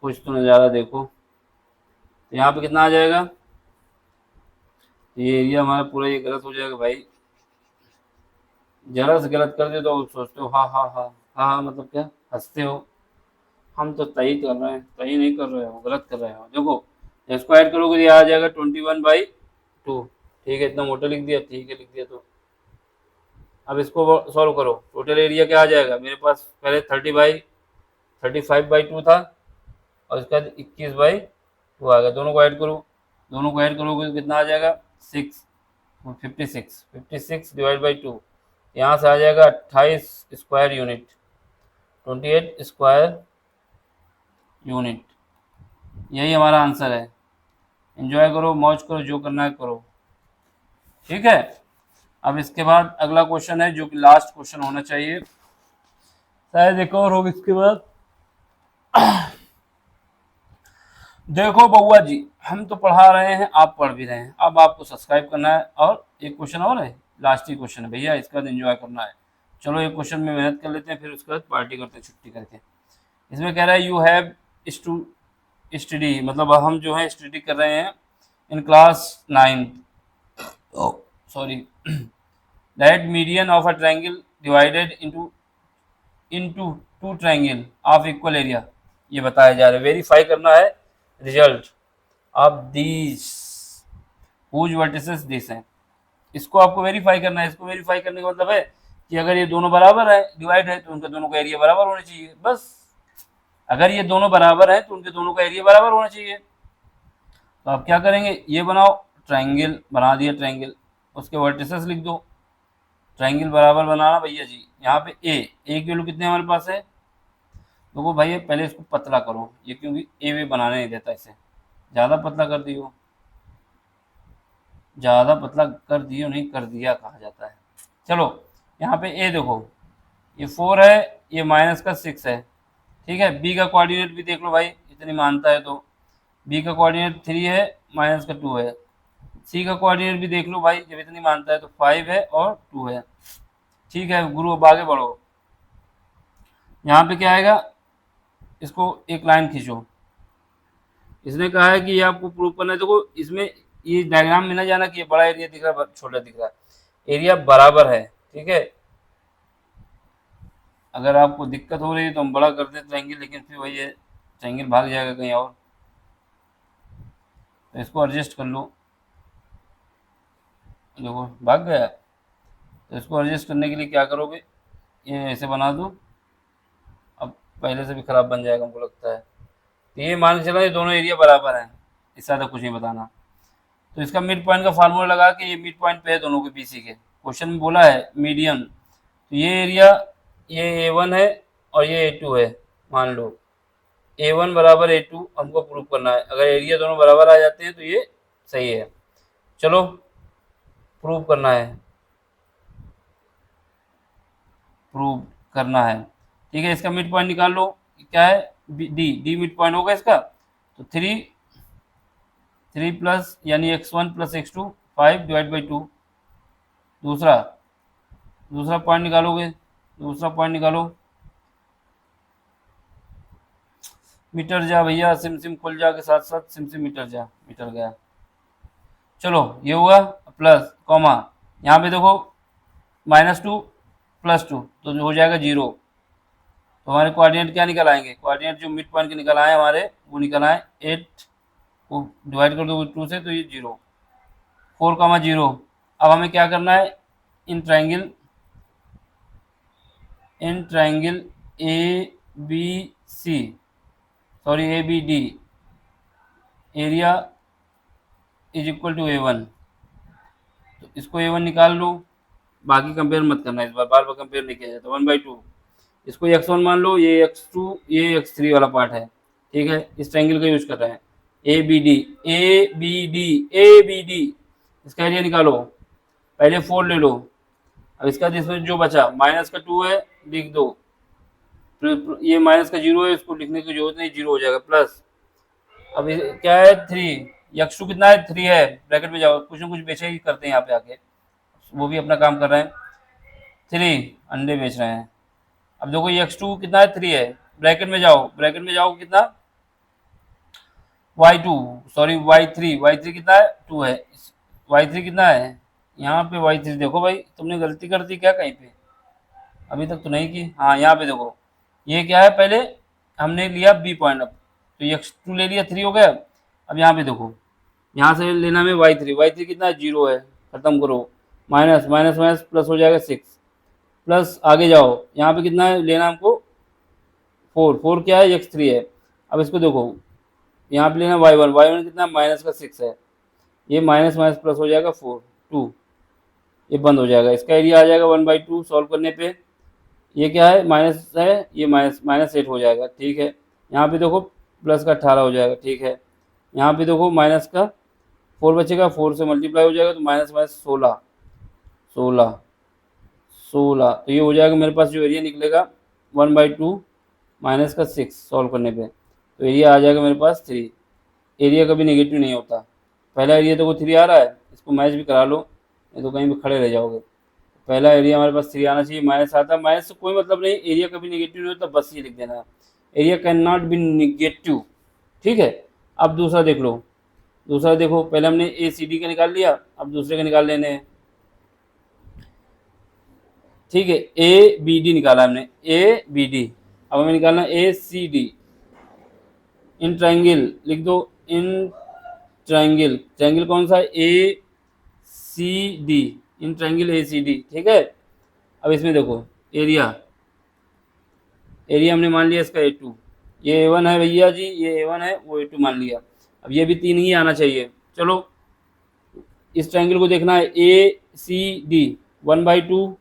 Speaker 1: कुछ तो नज़ारा देखो। तो यहाँ पे कितना आ जाएगा, ये एरिया हमारा पूरा ये गलत हो जाएगा भाई, जरा से गलत कर दे तो सोचते हो हाँ हाँ हाँ हाँ हाँ, मतलब क्या हंसते हो, हम तो तय कर रहे हैं, तय नहीं कर रहे हो, गलत कर रहे हो। देखो इसको ऐड करोगे तो ये आ जाएगा 21/2, ठीक है, इतना मोटा लिख दिया, ठीक है लिख दिया। तो अब इसको सॉल्व करो, टोटल एरिया क्या आ जाएगा मेरे पास, पहले 35/2 था, और इसका 21/2 आ गया, दोनों को ऐड करो, दोनों को ऐड करोगे तो कितना आ जाएगा, 56 /2, यहाँ से आ जाएगा 28 स्क्वायर यूनिट, 28 स्क्वायर यूनिट। यही हमारा आंसर है। एंजॉय करो, मौज करो, जो करना है करो, ठीक है। अब इसके बाद अगला क्वेश्चन है जो कि लास्ट क्वेश्चन होना चाहिए, शायद एक और हो इसके बाद। देखो बउआ जी, हम तो पढ़ा रहे हैं, आप पढ़ भी रहे हैं, अब आपको सब्सक्राइब करना है, और एक क्वेश्चन और है, लास्ट ही क्वेश्चन है भैया, इसके बाद एंजॉय करना है। चलो एक क्वेश्चन में मेहनत कर लेते हैं, फिर उसके बाद पार्टी करते हैं छुट्टी करके। इसमें कह रहा है यू हैव स्टडी, मतलब हम जो है स्टडी कर रहे हैं in class 9, sorry, that median of a triangle divided into 2 triangle of equal area, ये बताया जा रहा है। वेरीफाई करना है result of these whose vertices this हैं, इसको आपको वेरीफाई करना है। इसको वेरीफाई करने का मतलब है कि अगर ये दोनों बराबर है, डिवाइड है, तो उनका दोनों का एरिया बराबर होना चाहिए, बस। अगर ये दोनों बराबर है तो उनके दोनों का एरिया बराबर होना चाहिए। तो आप क्या करेंगे, ये बनाओ, ट्रायंगल बना दिया, ट्रायंगल, उसके वर्टिसेस लिख दो, ट्रायंगल बराबर बनाना भैया जी। यहाँ पे ए की वैल्यू कितने हमारे पास है, देखो भाई पहले इसको पतला करो, ये क्योंकि ए वे बनाने नहीं देता, इसे ज़्यादा पतला कर दियो, ज़्यादा पतला कर दियो नहीं, कर दिया कहा जाता है। चलो यहाँ पे ए देखो, ये 4 है, ये माइनस का 6 है, ठीक है। बी का कोऑर्डिनेट भी देख लो भाई, इतनी मानता है तो, बी का कोऑर्डिनेट 3 है, माइनस का 2 है, सी का कोऑर्डिनेट भी देख लो भाई, जब इतनी मानता है तो 5 है और 2 है। ठीक है गुरु, अब आगे बढ़ो। यहाँ पे क्या आएगा, इसको एक लाइन खींचो। इसने कहा है कि ये आपको प्रूव करना है। देखो इसमें ये डायग्राम में ना जाना कि ये बड़ा एरिया दिख रहा है छोटा दिख रहा है, एरिया बराबर है। ठीक है, अगर आपको दिक्कत हो रही है तो हम बड़ा कर देते रहेंगे, लेकिन फिर वही है, ट्रायंगल भाग जाएगा कहीं और, तो इसको एडजस्ट कर लो। देखो भाग गया, तो इसको एडजस्ट करने के लिए क्या करोगे, ये ऐसे बना दो। अब पहले से भी खराब बन जाएगा हमको लगता है। तो ये मान के चलो ये दोनों एरिया बराबर हैं, इससे ज़्यादा कुछ नहीं बताना। तो इसका मिड पॉइंट का फार्मूला लगा के, ये मिड पॉइंट पे है दोनों के बीसी के, क्वेश्चन में बोला है मीडियन। तो ये एरिया, ये A1 है और ये A2 है। मान लो A1 बराबर A2 हमको प्रूव करना है। अगर एरिया दोनों बराबर आ जाते हैं तो ये सही है। चलो प्रूव करना है, प्रूव करना है। ठीक है, इसका मिड पॉइंट निकाल लो, क्या है डी मिड पॉइंट होगा इसका। तो 3 प्लस यानी x1 plus x2 5 divide by 2। दूसरा पॉइंट निकालोगे, दूसरा पॉइंट निकालो। मीटर जा भैया, सिम सिम खुल जा के साथ साथ सिम सिम मीटर जा, मीटर गया। चलो ये हुआ प्लस कॉमा, यहाँ पे देखो -2 +2 तो हो जाएगा 0। तो हमारे कोऑर्डिनेट क्या निकल आएंगे, कोऑर्डिनेट जो मिड पॉइंट के निकल आए हमारे, वो निकल आए 8 को डिवाइड कर दो 2 से तो ये 0, 4,0। अब हमें क्या करना है, in triangle ABC, sorry ABD, area is equal to A1। तो इसको A1 निकाल लो, बाकी कंपेयर मत करना, इस बार बार कंपेयर नहीं किया जाता। 1/2 इसको x1 मान लो, ये x2 ये x3 वाला पार्ट है। ठीक है, इस ट्रायंगल का यूज कर रहे हैं। ABD इसका एरिया निकालो, पहले 4 ले लो। अब इसका जिसमें जो बचा माइनस का 2 है लिख दो, ये माइनस का 0 है, इसको लिखने की जरूरत नहीं, 0 हो जाएगा प्लस। अब क्या है 3, x2 कितना है 3 है, ब्रैकेट में जाओ, कुछ ना कुछ बेचे ही करते हैं यहाँ पे आके, वो भी अपना काम कर रहे हैं। 3 अंडे बेच रहे हैं। अब देखो ये x2 कितना है 3 है, ब्रैकेट में जाओ कितना y2 सॉरी y3 कितना है 2 है, y3 कितना है यहाँ पे y3, देखो भाई तुमने गलती कर दी क्या कहीं पे, अभी तक तो नहीं की। हाँ यहाँ पे देखो, ये क्या है, पहले हमने लिया B पॉइंट, अब तो x2 ले लिया 3 हो गया। अब यहाँ पे देखो, यहाँ से लेना में y3 कितना है 0 है, खत्म करो, माइनस माइनस माइनस प्लस हो जाएगा 6 प्लस, आगे जाओ यहाँ पे कितना है लेना हमको 4 क्या है x3 है। अब इसको देखो यहाँ पे लेना y1 कितना माइनस का 6 है, ये माइनस माइनस प्लस हो जाएगा 2, ये बंद हो जाएगा। इसका एरिया आ जाएगा 1/2 सॉल्व करने पे, ये क्या है माइनस है, ये -8 हो जाएगा। ठीक है, यहाँ पे देखो प्लस का 18 हो जाएगा। ठीक है, यहाँ पे देखो माइनस का 4 बचेगा, 4 से मल्टीप्लाई हो जाएगा तो माइनस माइनस 16, तो ये हो जाएगा मेरे पास जो एरिया निकलेगा 1/2 माइनस का 6 सॉल्व करने पे, तो एरिया आ जाएगा मेरे पास 3। एरिया कभी नेगेटिव नहीं होता, पहला एरिया तो वो 3 आ रहा है, इसको मैच भी करा लो, नहीं तो कहीं भी खड़े रह जाओगे। पहला एरिया हमारे पास 3 आना चाहिए, माइनस आता है, माइनस से कोई मतलब नहीं, एरिया कभी नेगेटिव नहीं होता, बस ये लिख देना, area can not be negative. ठीक है, अब दूसरा देख लो, दूसरा देखो, पहले हमने ACD का निकाल लिया, अब दूसरे का निकाल लेने हैं। ठीक है, ABD निकाला हमने, ABD, अब हमें निकालना ACD। इन ट्रायंगल लिख दो, इन ट्रायंगल कौन सा है ACD, इन ट्रायंगल ACD। ठीक है, अब इसमें देखो एरिया हमने मान लिया इसका A2, ये A1 है भैया जी, ये A1 है, वो A2 मान लिया। अब ये भी 3 ही आना चाहिए। चलो इस ट्रायंगल को देखना है ACD, 1/2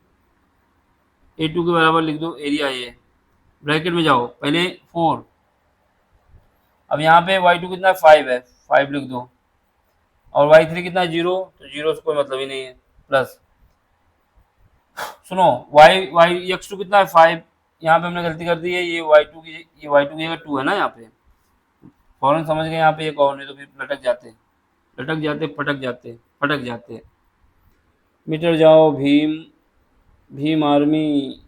Speaker 1: A2 के बराबर लिख दो, एरिया ये, ब्रैकेट में जाओ पहले 4, अब यहाँ पे y2 कितना 5 है, 5 लिख दो, और y3 कितना 0, तो 0 से कोई मतलब ही नहीं है, प्लस सुनो x2 कितना है 5, यहाँ पे हमने गलती कर दी है, ये y2 की जगह 2 है ना, यहाँ पे फौरन समझ गए, यहाँ पे एक और, नहीं तो फिर लटक जाते हैं। लटक जाते, फटक जाते, फटक जाते। मीटर जाओ भीम, भीम आर्मी।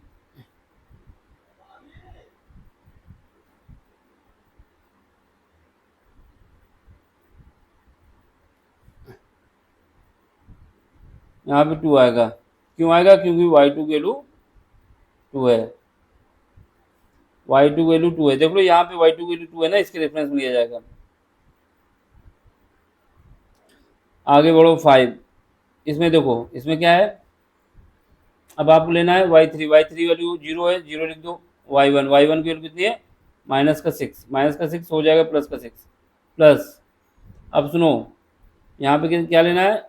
Speaker 1: यहाँ पे 2 आएगा, क्यों आएगा? क्योंकि y2 की वैल्यू 2 है, y2 की वैल्यू 2 है। देख लो यहाँ पे y2 की वैल्यू 2 है ना, इसके रेफरेंस में लिया जाएगा। आगे बढ़ो 5, इसमें देखो, इसमें क्या है, अब आपको लेना है y3, y3 वैल्यू 0 है, 0 लिख दो। y1, y1 की वैल्यू कितनी है? माइनस का 6, माइनस का 6 हो जाएगा प्लस का 6, प्लस, अब सुनो, यहाँ पे क्या लेना है?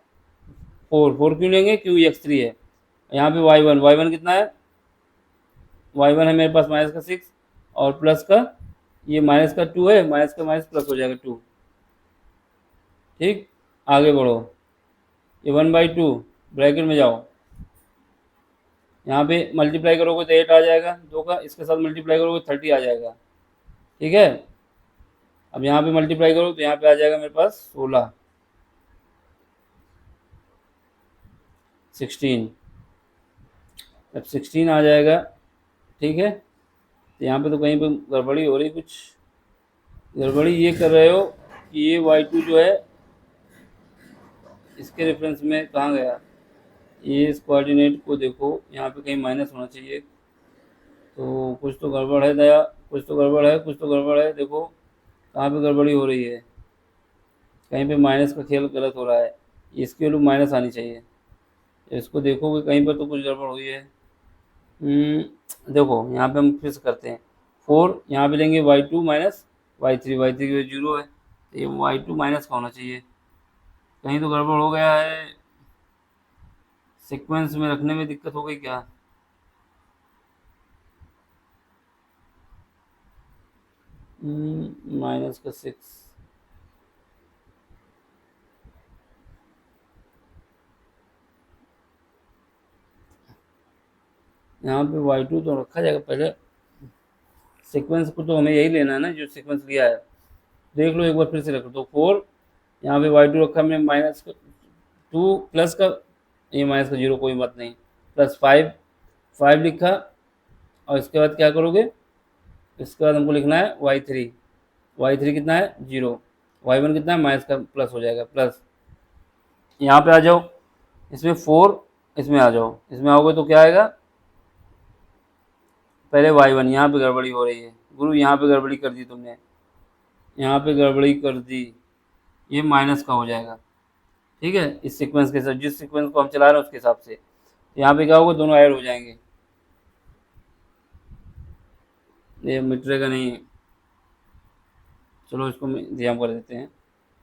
Speaker 1: 4, 4 क्यों लेंगे? क्यों x3 है। यहाँ पे y1, y1 कितना है? y1 है मेरे पास माइनस का 6 और प्लस का, ये माइनस का 2 है, माइनस का माइनस प्लस हो जाएगा 2। ठीक, आगे बढ़ो, ये 1/2 ब्रैकेट में जाओ, यहाँ पे मल्टीप्लाई करोगे तो 8 आ जाएगा 2 का, इसके साथ मल्टीप्लाई करोगे 30 आ जाएगा। ठीक है, अब यहाँ पे मल्टीप्लाई करो तो यहाँ पे आ जाएगा मेरे पास 16, 16, अब 16 आ जाएगा। ठीक है, तो यहाँ पे तो कहीं पे गड़बड़ी हो रही, कुछ गड़बड़ी ये कर रहे हो कि ये y2 जो है इसके रेफरेंस में कहाँ गया, ये इस कोऑर्डिनेट को देखो, यहाँ पे कहीं माइनस होना चाहिए, तो कुछ तो गड़बड़ है दया, कुछ तो गड़बड़ है, कुछ तो गड़बड़ है। देखो कहाँ पे गड़बड़ी हो रही है, कहीं पे माइनस का खेल गलत हो रहा है, इसकी वैल्यू माइनस आनी चाहिए। इसको देखोगे कहीं पर तो कुछ गड़बड़ हुई है। देखो यहाँ पे हम फिर से करते हैं, 4 यहाँ पे लेंगे y2 माइनस y3, y3 की वैल्यू 0 है, तो ये y2 माइनस का होना चाहिए, कहीं तो गड़बड़ हो गया है, सीक्वेंस में रखने में दिक्कत हो गई क्या? माइनस का 6, यहाँ पे y2 तो रखा जाएगा, पहले सीक्वेंस को तो हमें यही लेना है ना जो सीक्वेंस लिया है। देख लो एक बार फिर से रख दो, 4 यहाँ पे y2 रखा हमने, माइनस का 2 प्लस का, ये माइनस का 0 कोई बात नहीं, प्लस 5, 5 लिखा, और इसके बाद क्या करोगे, इसके बाद हमको लिखना है y3, y3 कितना है? 0, y1 कितना है? माइनस का प्लस हो जाएगा, प्लस, यहाँ पे आ जाओ, इसमें 4, इसमें आ जाओ, इसमें आओगे तो क्या आएगा, पहले y1, यहाँ पे गड़बड़ी हो रही है गुरु, यहाँ पे गड़बड़ी कर दी तुमने, यहाँ पे गड़बड़ी कर दी, ये माइनस का हो जाएगा। ठीक है, इस सीक्वेंस के साथ, जिस सीक्वेंस को हम चला रहे हैं उसके हिसाब से, यहाँ पे क्या होगा, दोनों ऐड हो जाएंगे, ये मिटरेगा नहीं है। चलो इसको ध्यान कर देते हैं,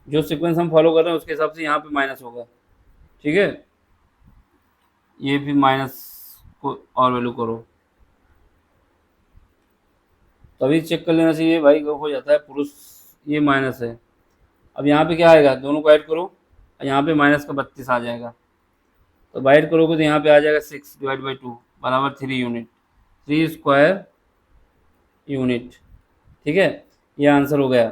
Speaker 1: जो सीक्वेंस हम फॉलो कर रहे हैं उसके हिसाब से यहाँ पे माइनस होगा। ठीक है, ये भी माइनस को और वैल्यू करो, तभी चेक कर लेना चाहिए भाई, हो जाता है पुरुष, ये माइनस है। अब यहाँ पे क्या आएगा, दोनों को ऐड करो, यहाँ पे माइनस का 32 आ जाएगा, तो ऐड करोगे तो यहाँ पे आ जाएगा 6/2 बराबर 3 यूनिट, 3 स्क्वायर यूनिट। ठीक है, ये आंसर हो गया।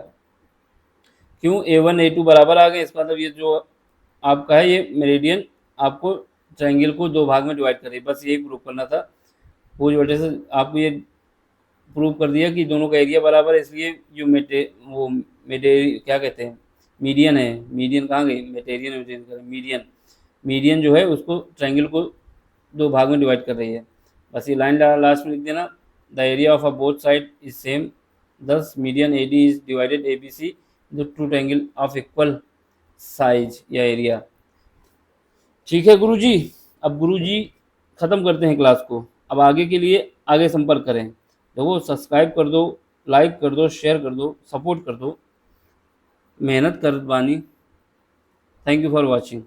Speaker 1: क्यों A1 A2 बराबर आ गए, इसका मतलब ये जो आपका है ये मेरिडियन आपको ट्रायंगल को दो भाग में डिवाइड करे, बस यही प्रूव करना था। वो वजह से आपको ये प्रूव कर दिया कि दोनों का एरिया बराबर है, इसलिए जो क्या कहते हैं, मीडियन है, मीडियन कहाँ गई, मीडियन, मीडियन जो है उसको ट्रायंगल को दो भाग में डिवाइड कर रही है। बस ये लाइन लास्ट में लिख देना, the area of a both side is same, thus median AD is divided ABC into two triangle of equal size या एरिया। ठीक है गुरुजी, अब गुरुजी ख़त्म करते हैं क्लास को, अब आगे के लिए आगे संपर्क करें। देखो सब्सक्राइब कर दो, लाइक कर दो, शेयर कर दो, सपोर्ट कर दो, मेहनत कर बानी। Thank you for watching.